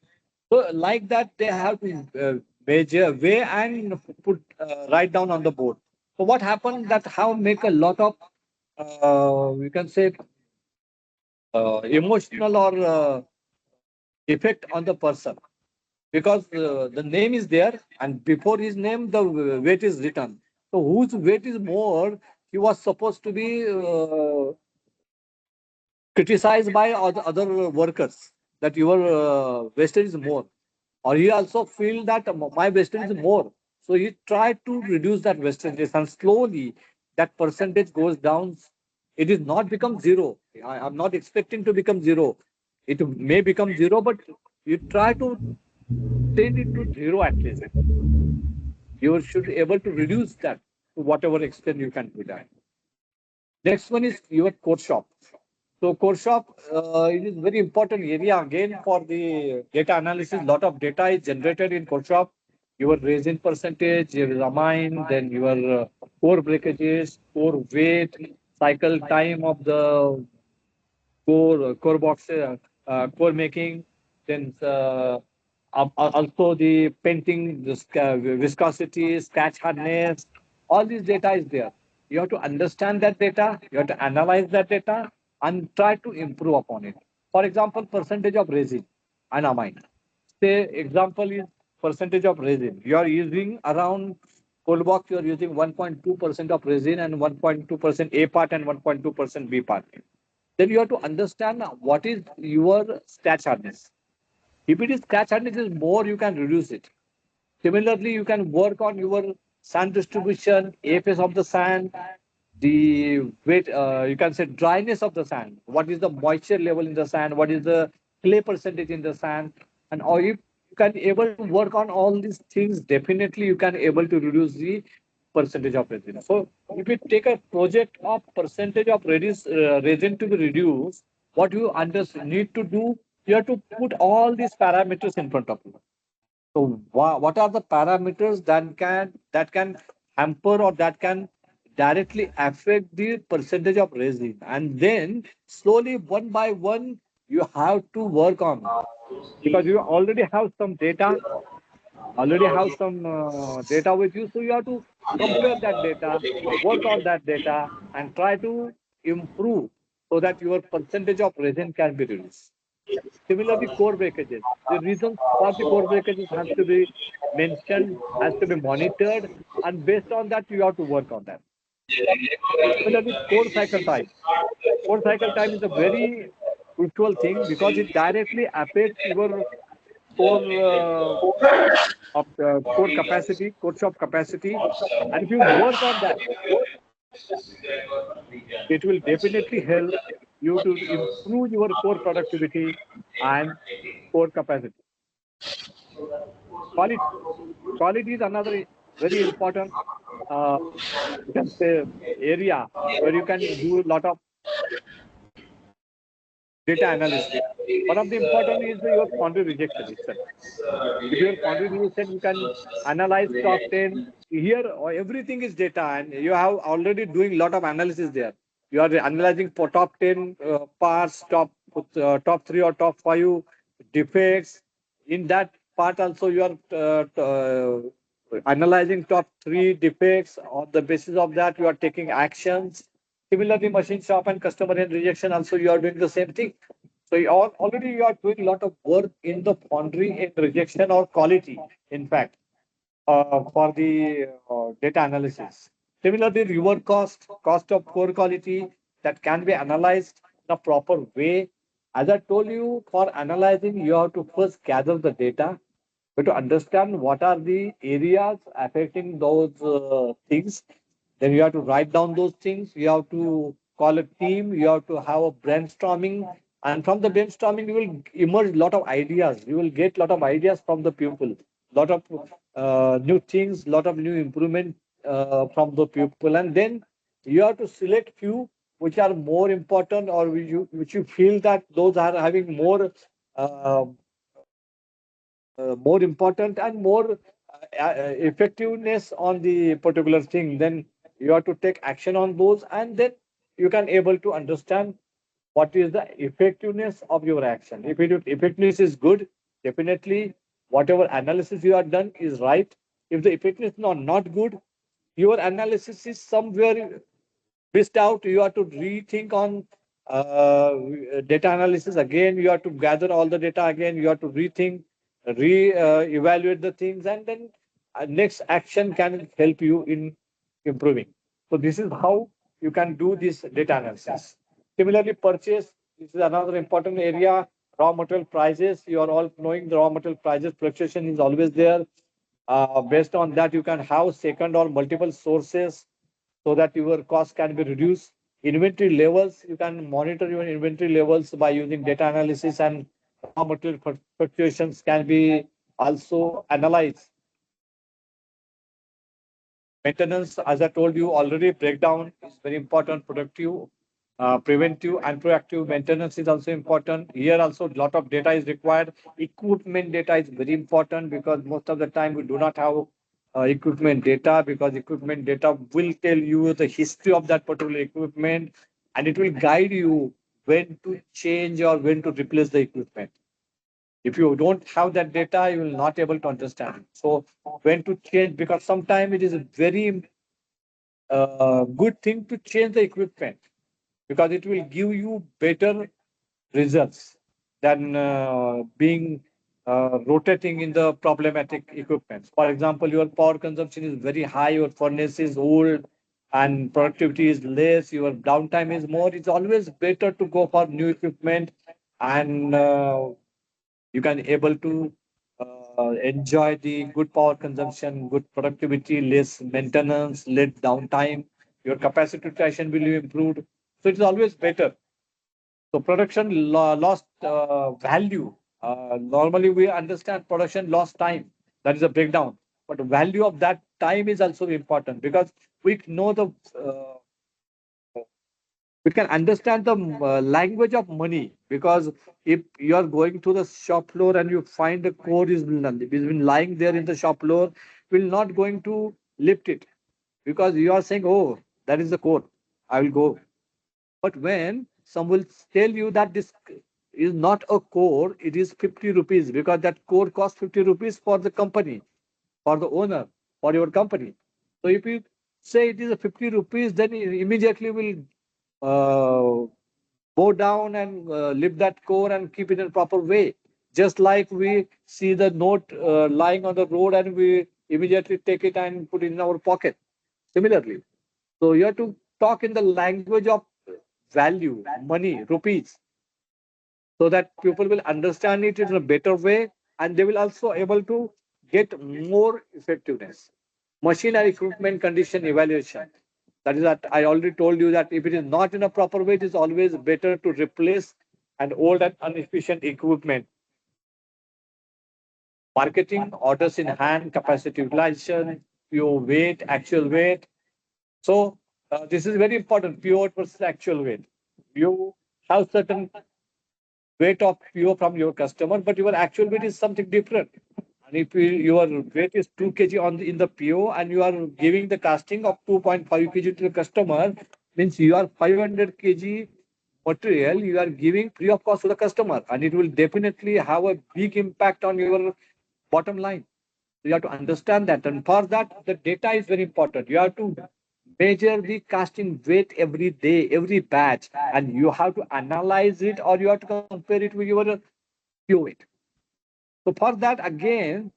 So like that, they have to measure, weigh, and put write down on the board. So what happened, that have make a lot of we can say emotional or effect on the person, because the name is there and before his name the weight is written. So whose weight is more, he was supposed to be criticized by other workers, that your wastage is more, or he also feel that my wastage is more. So he tried to reduce that wastage, and slowly that percentage goes down. It is not become zero. I'm not expecting to become zero. It may become zero, but you try to take it to zero at least. You should be able to reduce that to whatever extent you can do that. Next one is your core shop. So core shop, it is very important area again for the data analysis. Lot of data is generated in core shop. Your resin percentage, your amine, then your core breakages, core weight, cycle time of the core box, core making, then also the painting, the viscosity, scratch hardness, all this data is there. You have to understand that data, you have to analyze that data and try to improve upon it. For example, percentage of resin and amine. Say example is percentage of resin. You are using around cold box, you are using 1.2% of resin and 1.2% A part and 1.2% B part. Then you have to understand what is your scratch hardness. If it is scratch hardness is more, you can reduce it. Similarly, you can work on your sand distribution, AFS of the sand, the weight, you can say dryness of the sand. What is the moisture level in the sand? What is the clay percentage in the sand? And or if you can able to work on all these things, definitely you can able to reduce the percentage of resin. So if you take a project of percentage of resin to be reduced, what you need to do, you have to put all these parameters in front of you. So what are the parameters that can hamper or that can directly affect the percentage of resin? And then slowly one by one you have to work on, because you already have some data with you. So you have to compare that data, work on that data, and try to improve. so that your percentage of resin can be reduced. Similarly, core breakages. The reasons for the core breakages has to be mentioned, has to be monitored, and based on that, you have to work on that. Similarly, core cycle time. Core cycle time is a very crucial thing because it directly affects your core core capacity, core shop capacity, and if you work on that, it will definitely help you to improve your core productivity and core capacity. Quality. Quality is another very important, uh, you can say, area where you can do a lot of data analysis. One of the important is your foundry rejection itself. If your foundry rejection, you can analyze top 10. Here, everything is data, and you have already doing a lot of analysis there. You are analyzing for top 10 parts, top 3 or top 5 defects. In that part also, you are analyzing top 3 defects. On the basis of that, you are taking actions. Similarly, machine shop and customer end rejection also, you are doing the same thing. So already you are doing a lot of work in the foundry in rejection or quality, in fact, for the data analysis. Similarly, reviewer cost of core quality that can be analyzed in a proper way. As I told you, for analyzing, you have to first gather the data, but to understand what are the areas affecting those things. Then you have to write down those things. You have to call a team. You have to have a brainstorming. And from the brainstorming, you will emerge a lot of ideas. You will get a lot of ideas from the people, lot of new things, lot of new improvement from the people. And then you have to select few which are more important or which you feel that those are having uh, more important and more effectiveness on the particular thing, then you have to take action on those, and then you can able to understand what is the effectiveness of your action. If effectiveness is good, definitely whatever analysis you have done is right. If the effectiveness is not good, your analysis is somewhere missed out. You have to rethink on data analysis again. You have to gather all the data again. You have to rethink, evaluate the things, and then next action can help you in improving. So this is how you can do this data analysis. Similarly, purchase. This is another important area. Raw material prices. You are all knowing the raw material prices fluctuation is always there. Based on that, you can have second or multiple sources so that your cost can be reduced. Inventory levels, you can monitor your inventory levels by using data analysis, and raw material fluctuations can be also analyzed. Maintenance, as I told you already, breakdown is very important. Productive, preventive, and proactive maintenance is also important. Here also, a lot of data is required. Equipment data is very important because most of the time we do not have equipment data, because equipment data will tell you the history of that particular equipment, and it will guide you when to change or when to replace the equipment. If you don't have that data, you will not able to understand. So when to change, because sometimes it is a very good thing to change the equipment because it will give you better results than being rotating in the problematic equipment. For example, your power consumption is very high, your furnace is old, and productivity is less, your downtime is more. It's always better to go for new equipment, and you can able to enjoy the good power consumption, good productivity, less maintenance, less downtime. Your capacity utilization will be improved. So it's always better. So production lost value. Normally we understand production lost time. That is a breakdown. But the value of that time is also important because we know we can understand the language of money, because if you are going to the shop floor and you find the core is been lying there in the shop floor, will not going to lift it because you are saying, oh, that is the core, I will go. But when some will tell you that this is not a core, it is 50 rupees, because that core costs 50 rupees for the company, for the owner, for your company. So if you say it is a 50 rupees, then it immediately will bow down and lift that core and keep it in a proper way. Just like we see the note lying on the road and we immediately take it and put it in our pocket. Similarly, so you have to talk in the language of value, money, rupees, so that people will understand it in a better way and they will also able to get more effectiveness. Machine and equipment condition evaluation. That is that I already told you that if it is not in a proper way, it is always better to replace an old and inefficient equipment. Marketing, orders in hand, capacity utilization, PO weight, actual weight. So this is very important, PO versus actual weight. You have certain weight of PO from your customer, but your actual weight is something different. And if your weight is 2 kg in the PO and you are giving the casting of 2.5 kg to the customer, means you are 500 kg material you are giving free of cost to the customer, and it will definitely have a big impact on your bottom line. So you have to understand that, and for that, the data is very important. You have to measure the casting weight every day, every batch, and you have to analyze it or you have to compare it with your PO weight. So for that, again,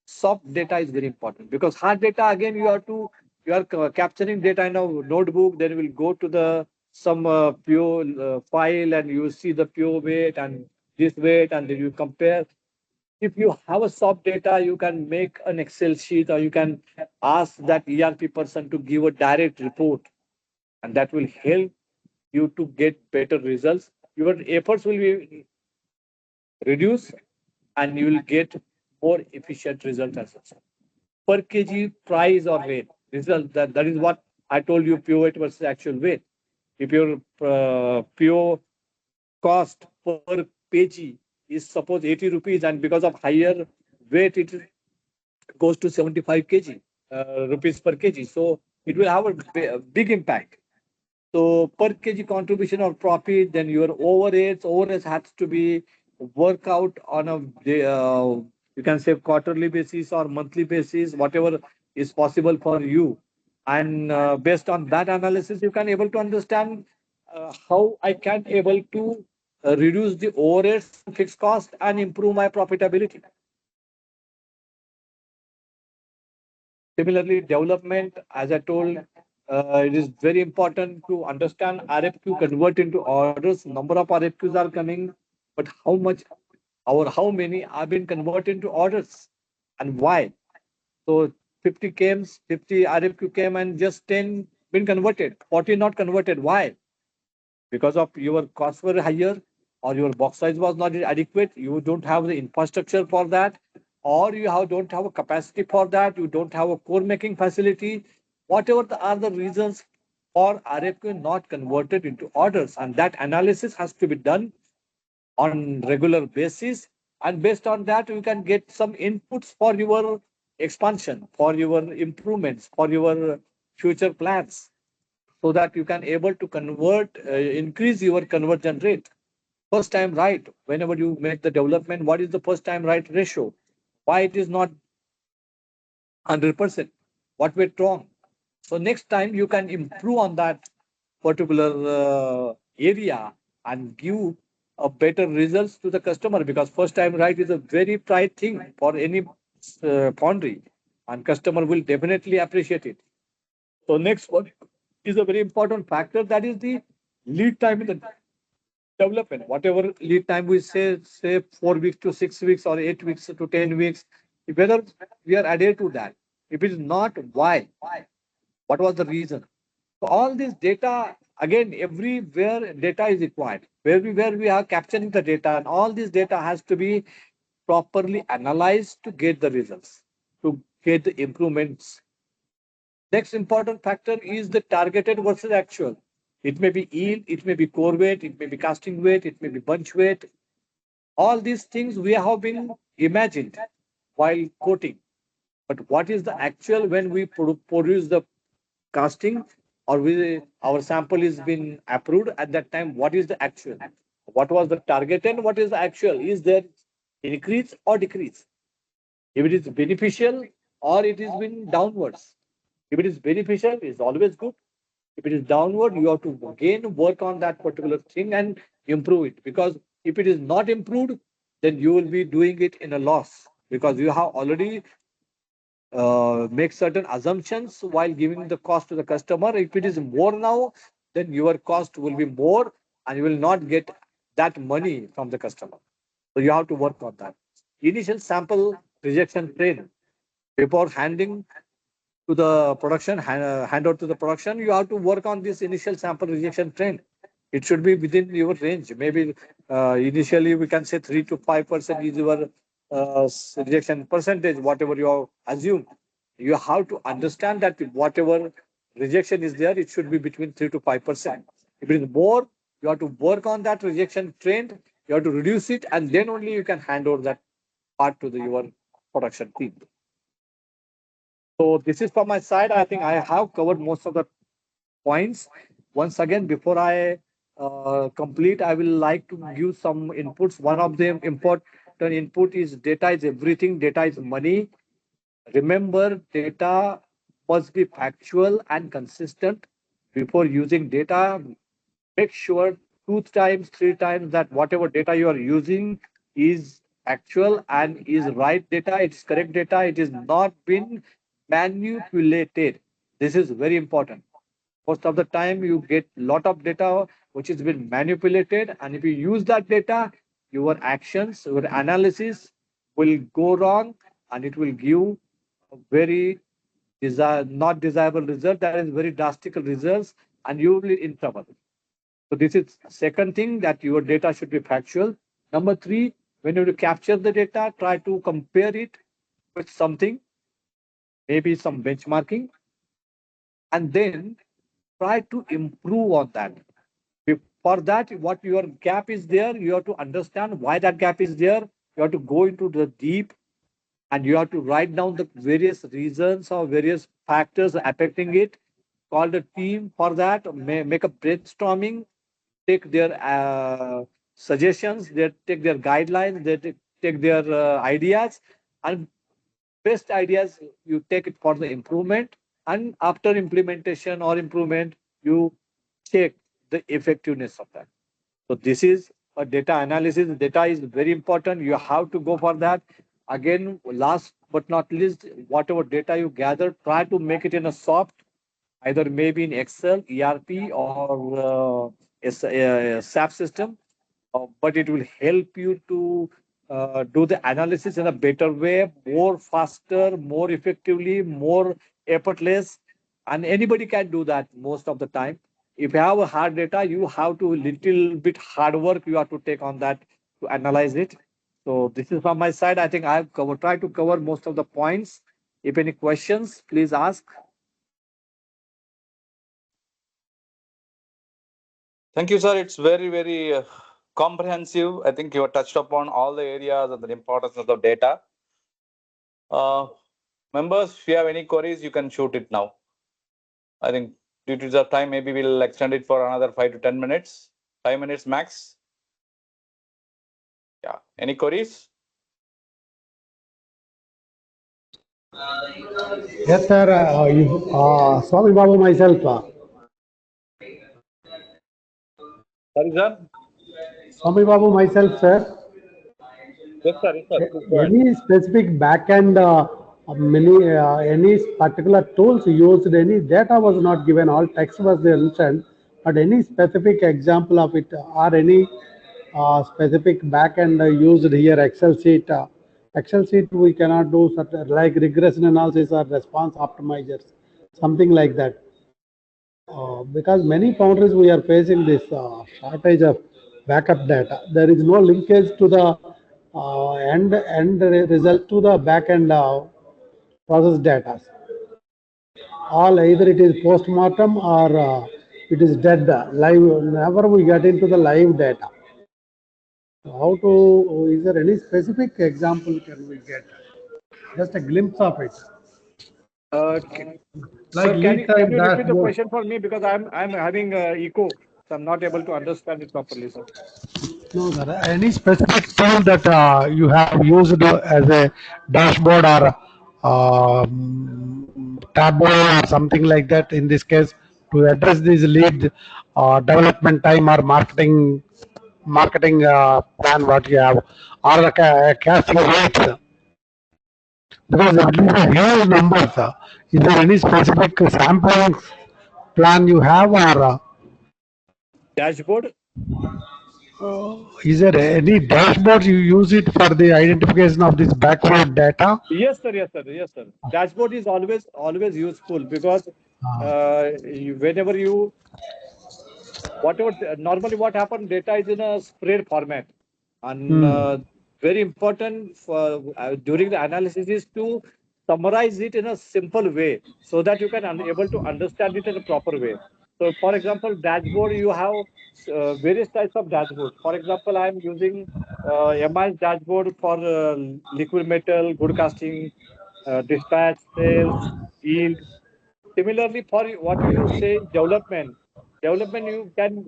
soft data is very important because hard data again you are capturing data in a notebook. Then you will go to the some PO file and you see the PO weight and this weight and then you compare. If you have a soft data, you can make an Excel sheet or you can ask that ERP person to give a direct report, and that will help you to get better results. Your efforts will be reduced and you will get more efficient results as well. Per kg price or weight. That is what I told you, pure weight versus actual weight. If your pure cost per kg is suppose 80 rupees and because of higher weight it goes to 75 kg rupees per kg, so it will have a big impact. So per kg contribution or profit, then your overheads has to be work out on a you can say quarterly basis or monthly basis, whatever is possible for you. And based on that analysis, you can able to understand how I can able to reduce the overheads and fixed cost and improve my profitability. Similarly, development, as I told, it is very important to understand RFQ convert into orders. Number of RFQs are coming, but how much or how many are being converted into orders and why? So 50 came, 50 RFQ came and just 10 been converted, 40 not converted. Why? Because of your costs were higher or your box size was not adequate, you don't have the infrastructure for that, or you don't have a capacity for that, you don't have a core making facility, whatever are the reasons for RFQ not converted into orders. And that analysis has to be done on regular basis. And based on that, you can get some inputs for your expansion, for your improvements, for your future plans, so that you can able to convert, increase your conversion rate. First time right, whenever you make the development, what is the first time right ratio? Why it is not 100%? What went wrong? So next time you can improve on that particular area and give a better results to the customer, because first time right is a very pride thing for any foundry, and customer will definitely appreciate it. So next one is a very important factor, that is the lead time in the development. Whatever lead time we say 4 weeks to 6 weeks or 8 weeks to 10 weeks, whether we are adhered to that. If it is not, why? What was the reason? So all this data, again, everywhere data is required. Everywhere we are capturing the data, and all this data has to be properly analyzed to get the results, to get the improvements. Next important factor is the targeted versus actual. It may be yield, it may be core weight, it may be casting weight, it may be bunch weight. All these things we have been imagined while quoting. But what is the actual when we produce the casting, or our sample is been approved at that time? What is the actual? What was the target and what is the actual? Is there increase or decrease? If it is beneficial or it is been downwards. If it is beneficial, it's always good. If it is downward, you have to again work on that particular thing and improve it. Because if it is not improved, then you will be doing it in a loss because you have already make certain assumptions while giving the cost to the customer. If it is more now, then your cost will be more and you will not get that money from the customer. So you have to work on that. Initial sample rejection train before handing to the production, hand out to the production, you have to work on this initial sample rejection trend. It should be within your range. Maybe initially we can say 3 to 5% is your rejection percentage, whatever you have assumed. You have to understand that whatever rejection is there, it should be between 3 to 5%. If it is more, you have to work on that rejection trend. You have to reduce it, and then only you can hand over that part to your production team. So this is from my side. I think I have covered most of the points. Once again, before I complete, I will like to give some inputs. One of the important input is data is everything. Data is money. Remember, data must be factual and consistent. Before using data, make sure 2 times, 3 times that whatever data you are using is actual and is right data. It's correct data. It is not been manipulated. This is very important. Most of the time you get lot of data which has been manipulated, and if you use that data, your actions, your analysis will go wrong, and it will give a very not desirable result. That is very drastic results, and you will be in trouble. So this is second thing, that your data should be factual. Number three, when you capture the data, try to compare it with something, maybe some benchmarking, and then try to improve on that. For that, what your gap is there, you have to understand why that gap is there. You have to go into the deep, and you have to write down the various reasons or various factors affecting it. Call the team for that, make a brainstorming, take their suggestions, they take their guidelines, they take their ideas, and best ideas you take it for the improvement. And after implementation or improvement, you check the effectiveness of that. So this is a data analysis. Data is very important. You have to go for that. Again, last but not least, whatever data you gather, try to make it in a soft, either maybe in Excel, ERP, or SAP system. But it will help you to do the analysis in a better way, more faster, more effectively, more effortless, and anybody can do that most of the time. If you have a hard data, you have to little bit hard work you have to take on that to analyze it. So this is from my side. I think I've tried to cover most of the points. If any questions, please ask. Thank you, sir. It's very comprehensive. I think you have touched upon all the areas and the importance of the data. Members, if you have any queries, you can shoot it now. I think due to the time, maybe we'll extend it for another 5 to 10 minutes, 5 minutes max. Yeah. Any queries? Yes, sir. Swami Babu myself. Sorry, sir. Swami Babu myself, sir. Yes, sir. Yes, sir. Please go ahead. Any specific backend, any particular tools used, any data was not given, all text was there mentioned, but any specific example of it or any specific backend used here, Excel sheet. Excel sheet we cannot do such like regression analysis or response optimizers, something like that. Because many foundries we are facing this shortage of backup data. There is no linkage to the end result to the backend process data. All either it is post-mortem or it is dead live. Never we get into the live data. How to? Is there any specific example can we get? Just a glimpse of it. Like Sir, lead can time you repeat the dashboard. question for me, because I'm having echo, so I'm not able to understand it properly, sir. No, sir. Any specific tool that you have used as a dashboard or Tableau or something like that in this case, to address this lead development time or marketing plan what you have, or cash rates? Because it will be huge numbers. Is there any specific sampling plan you have, or Dashboard. is there any dashboard you use it for the identification of this backward data? Yes, sir. Yes, sir. Yes, sir. Dashboard is always useful because whenever you whatever normally what happens, data is in a spread format, and very important for during the analysis is to summarize it in a simple way so that you can able to understand it in a proper way. So, for example, dashboard, you have various types of dashboard. For example, I am using MI's dashboard for liquid metal, good casting, dispatch, sales, yield. Similarly, for what you say development, you can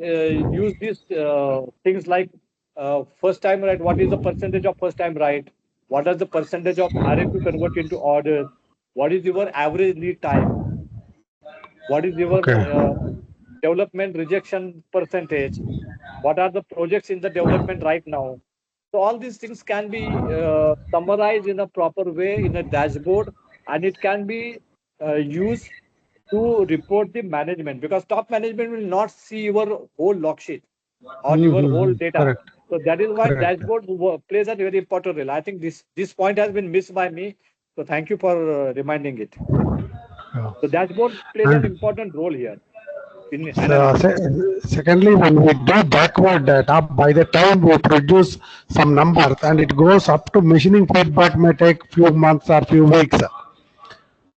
use these things like first time right. What is the percentage of first time right? What is the percentage of RFQ convert into orders? What is your average lead time? What is your Okay. development rejection percentage? What are the projects in the development right now? So all these things can be summarized in a proper way in a dashboard, and it can be used to report the management, because top management will not see your whole log sheet or your whole data. Correct. So that is why Correct. dashboard plays a very important role. I think this point has been missed by me. So thank you for reminding it. Yeah. So dashboard plays an And important role here in so, analysis. secondly, when we do backward data, by the time we produce some numbers and it goes up to machining feedback may take few months or few weeks.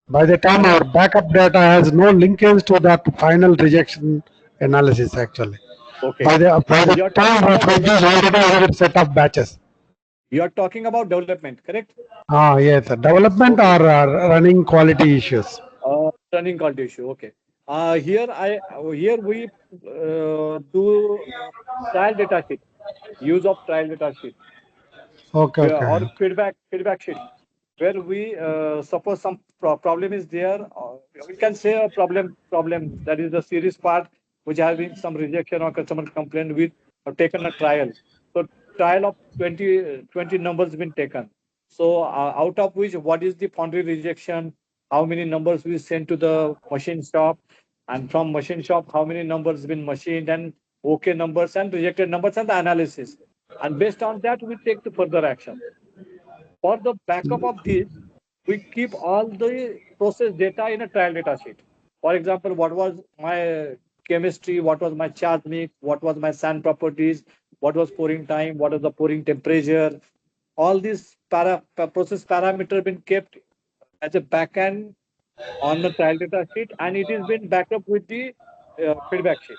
By the time our backup data has no linkage to that final rejection analysis actually. Okay. By the You're time talking we about produce already another set of batches. You're talking about development, correct? Yes, development Okay. or running quality issues. Turning call issue. Okay. Here we do trial data sheet, use of trial data sheet, Okay, or okay. feedback sheet, where we suppose some problem is there. We can say a problem that is the serious part which has been some rejection or customer complaint. We have taken a trial. So trial of 20 numbers been taken. So out of which what is the foundry rejection? How many numbers we sent to the machine shop, and from machine shop how many numbers been machined, and okay numbers and rejected numbers, and the analysis. And based on that we take the further action. For the backup of this, we keep all the process data in a trial data sheet. For example, what was my chemistry, what was my charge mix, what was my sand properties, what was pouring time, what was the pouring temperature. All these process parameter been kept as a backend on the trial data sheet, and it is been backed up with the feedback sheet.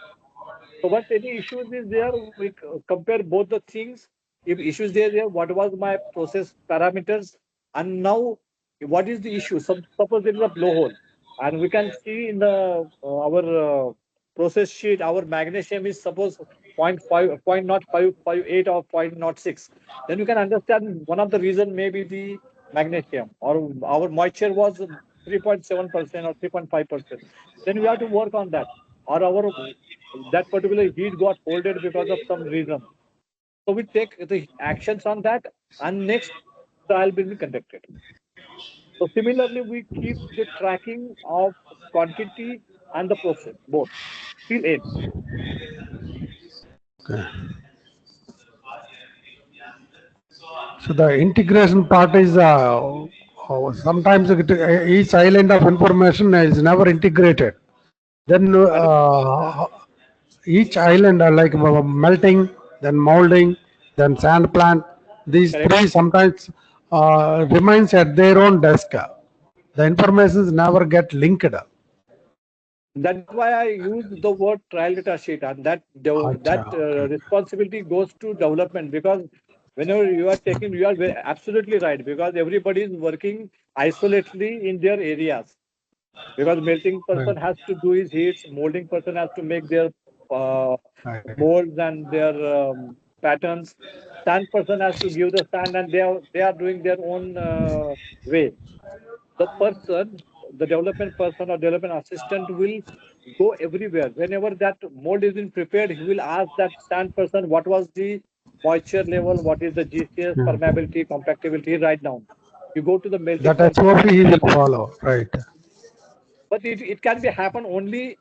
So once any issues is there, we compare both the things. If issues there, what was my process parameters, and now what is the issue? Suppose there is a blowhole, and we can see in the our process sheet, our magnesium is suppose 0.5, 0.0558 or 0.06. Then you can understand one of the reason may be the magnesium, or our moisture was 3.7% or 3.5%. Then we have to work on that, or our that particular heat got folded because of some reason. So we take the actions on that, and next trial will be conducted. So similarly, we keep the tracking of quantity and the process both till end. So the integration part is sometimes each island of information is never integrated. Then each island like melting, then molding, then sand plant. These Correct. three sometimes remains at their own desk. The informations never get linked. That is why I use the word trial data sheet, and that Acha, okay. responsibility goes to development, because whenever you are taking, you are absolutely right, because everybody is working isolatedly in their areas. Because melting Right, person has to do his heats, molding person has to make their uh, right. molds and their patterns. Sand person has to give the sand, and they are doing their own way. The person, the development person or development assistant will go everywhere. Whenever that mold is been prepared, he will ask that stand person what was the moisture level, what is the GCS, Yeah. permeability, compactability right now. You go to the melting That point. SOP he will follow, right? But it can be happen only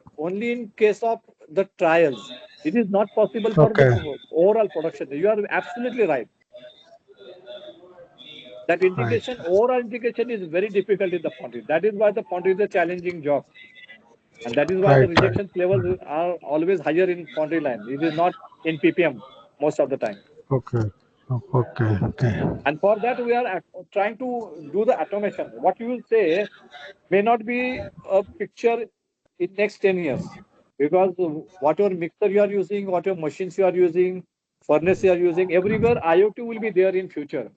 in case of the trials. It is not possible for the Okay. overall production. You are absolutely right. That Right. integration, overall integration is very difficult in the foundry. That is why the foundry is a challenging job. And that is why the Right. Right. rejection levels are always higher in foundry line. It is not in PPM most of the time. Okay. Okay. Okay. And for that, we are trying to do the automation. What you will say may not be a picture in next 10 years. Because whatever mixer you are using, whatever machines you are using, furnace you are using, everywhere IoT will be there in future.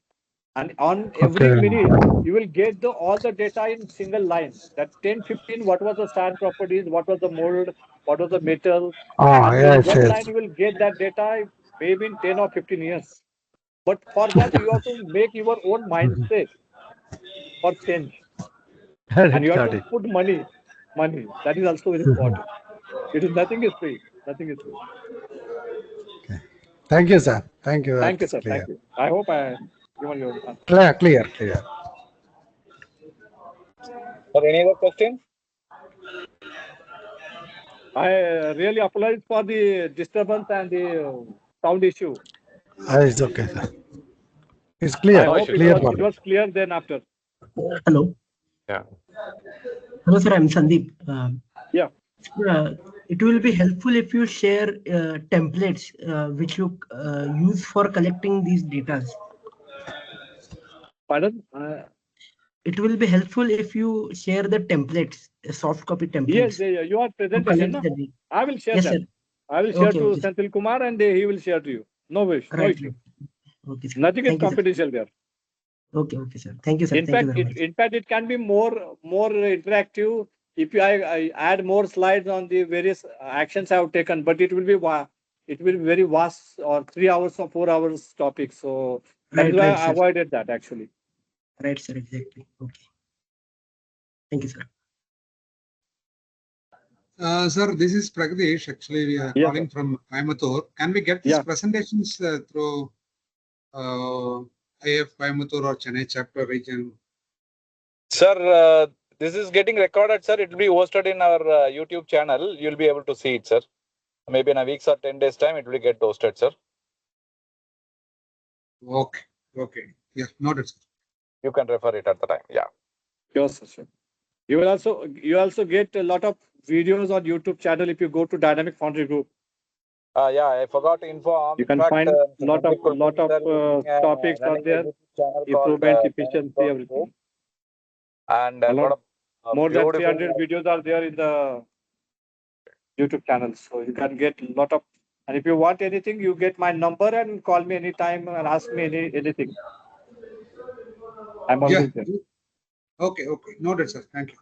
And on every Okay. minute, you will get all the data in single line. That 10, 15, what was the sand properties, what was the mold, what was the metal. Ah, And in yes, one line, yes. you will get that data maybe in 10 or 15 years. But for that, you have to make your own Mhm. mindset for change. Got And it. you have Got to it. put money. Money. That is also very Mhm. important. It is nothing is free. Nothing is free. Thank you, sir. Thank you. Thank you, That's sir. Thank clear. you. I hope I given you answer. Clear. Clear. Clear. Sir, any other question? I really apologize for the disturbance and the sound issue. Ah, it's okay, sir. It's I clear. No hope issue, Clear sir. for it me. was clear then after. Hello. Yeah. Hello, sir. I'm Sandeep. Yeah. Uh, it will be helpful if you share templates which you use for collecting these data. Pardon? It will be helpful if you share the templates, soft copy Yes, templates your to presentation. collect No? the data. I will share Yes, that. sir. I will share Okay, to okay, sir. Senthil Kumar and he will share to you. No wish, no Right, issue. right. Okay, sir. Nothing is Thank you, sir. confidential there. Okay, sir. Thank you, sir. In Thank you fact, very much. it can be more interactive if I add more slides on the various actions I have taken. But it will be very vast or 3 hours or 4 hours topic. So that is Right, why right, I sir. avoided that actually. Right, sir. Exactly. Okay. Thank you, sir. Sir, this is Pragdish. Actually, we are Yes, calling sir. from Coimbatore. Can we get these Yeah. presentations through IIF Coimbatore or Chennai chapter region? Sir, this is getting recorded, sir. It will be hosted in our YouTube channel. You'll be able to see it, sir. Maybe in a week's or 10 days time, it will get hosted, sir. Okay, okay. Yeah, noted, sir. You can refer it at the time. Yeah. Sure, sir. Sure. You also get a lot of videos on YouTube channel if you go to Dynamic Foundry Group. Yeah, I forgot to inform. You In can fact, find lot of Kulkarni sir is topics are running a there. YouTube channel called Improvement, Dynamic efficiency, Foundry everything. Group. And A I've got lot a more than beautiful 300 videos are there in the YouTube channel. So you can get a lot of, and if you want anything, you get my number and call me anytime and ask me anything. I'm Yeah. always there. Okay, okay. Noted, sir. Thank you.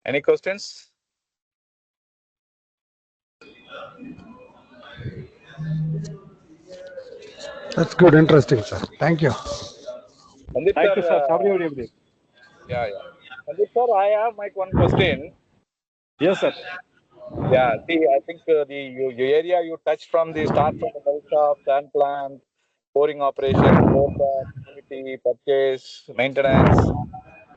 Any questions? That's good. Interesting, sir. Thank you. Sandeep Thank you, sir, sir. Have a good evening. yeah. Sandeep sir, I have my one question. Yes, sir. Yeah, see, I think your area you touched from the start from the melt shop, sand plant, pouring operation, activity, purchase, maintenance.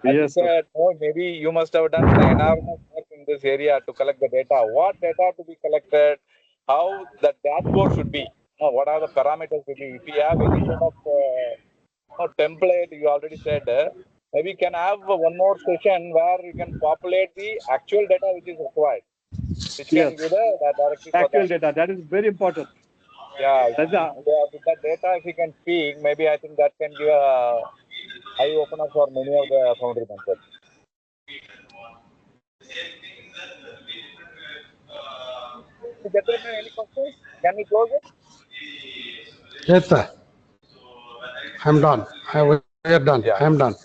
As you Yes, sir. said, oh, maybe you must have done enormous work in this area to collect the data. What data to be collected? How the dashboard should be? What are the parameters to be? If you have any sort of template, you already said, maybe you can have one more session where you can populate the actual data which is required, which can Yes. give the directive for Actual that. data. That is very important. Yeah, That's the, with that data, if you can speak, maybe I think that can give a eye opener for many of the foundry members. Gentlemen, any questions? Can we close it? Yes, sir. I'm done. We are done. Yeah. I'm done.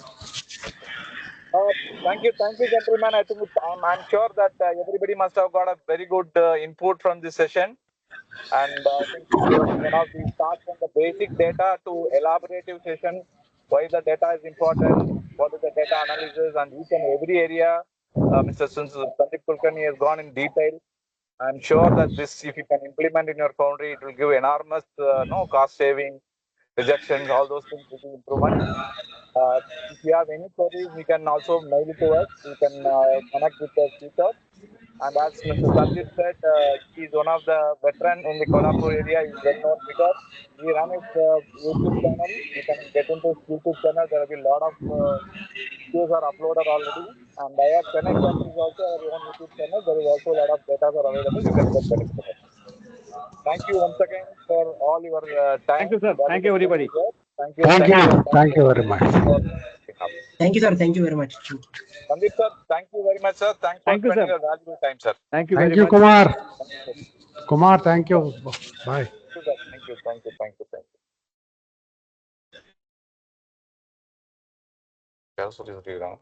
Thank you, gentlemen. I think I'm sure that everybody must have got a very good input from this session. And I think this was one of the start from the basic data to elaborative session, why the data is important, what is the data analysis, and each and every area. Mr. Sandeep Kulkarni has gone in detail. I'm sure that this, if you can implement in your foundry, it will give enormous no cost saving, rejections, all those things will be improvement. If you have any queries, you can also mail it to us. You can connect with the speaker. And as Mr. Sandeep said, he is one of the veteran in the Kolhapur area. He is well known because we run his YouTube channel. You can get into his YouTube channel. There will be a lot of videos are uploaded already. And IIF Chennai chapter is also our own YouTube channel. There is also a lot of data are available. You can get benefit of it. Thank you once again for all your time. Thank you, sir. Thank you, everybody. Thank you. Thank you. Thank you very much. Thank you, sir. Thank you very much. Sandeep sir, thank you very much, sir. Thanks for Thank you, spending sir. your valuable time, sir. Thank you Thank very you, much. Kumar. Thank you, sir. Kumar, thank you. Bye. Thank you, sir. Thank you. Thank you. Thank you. Thank you. That's what is real, huh?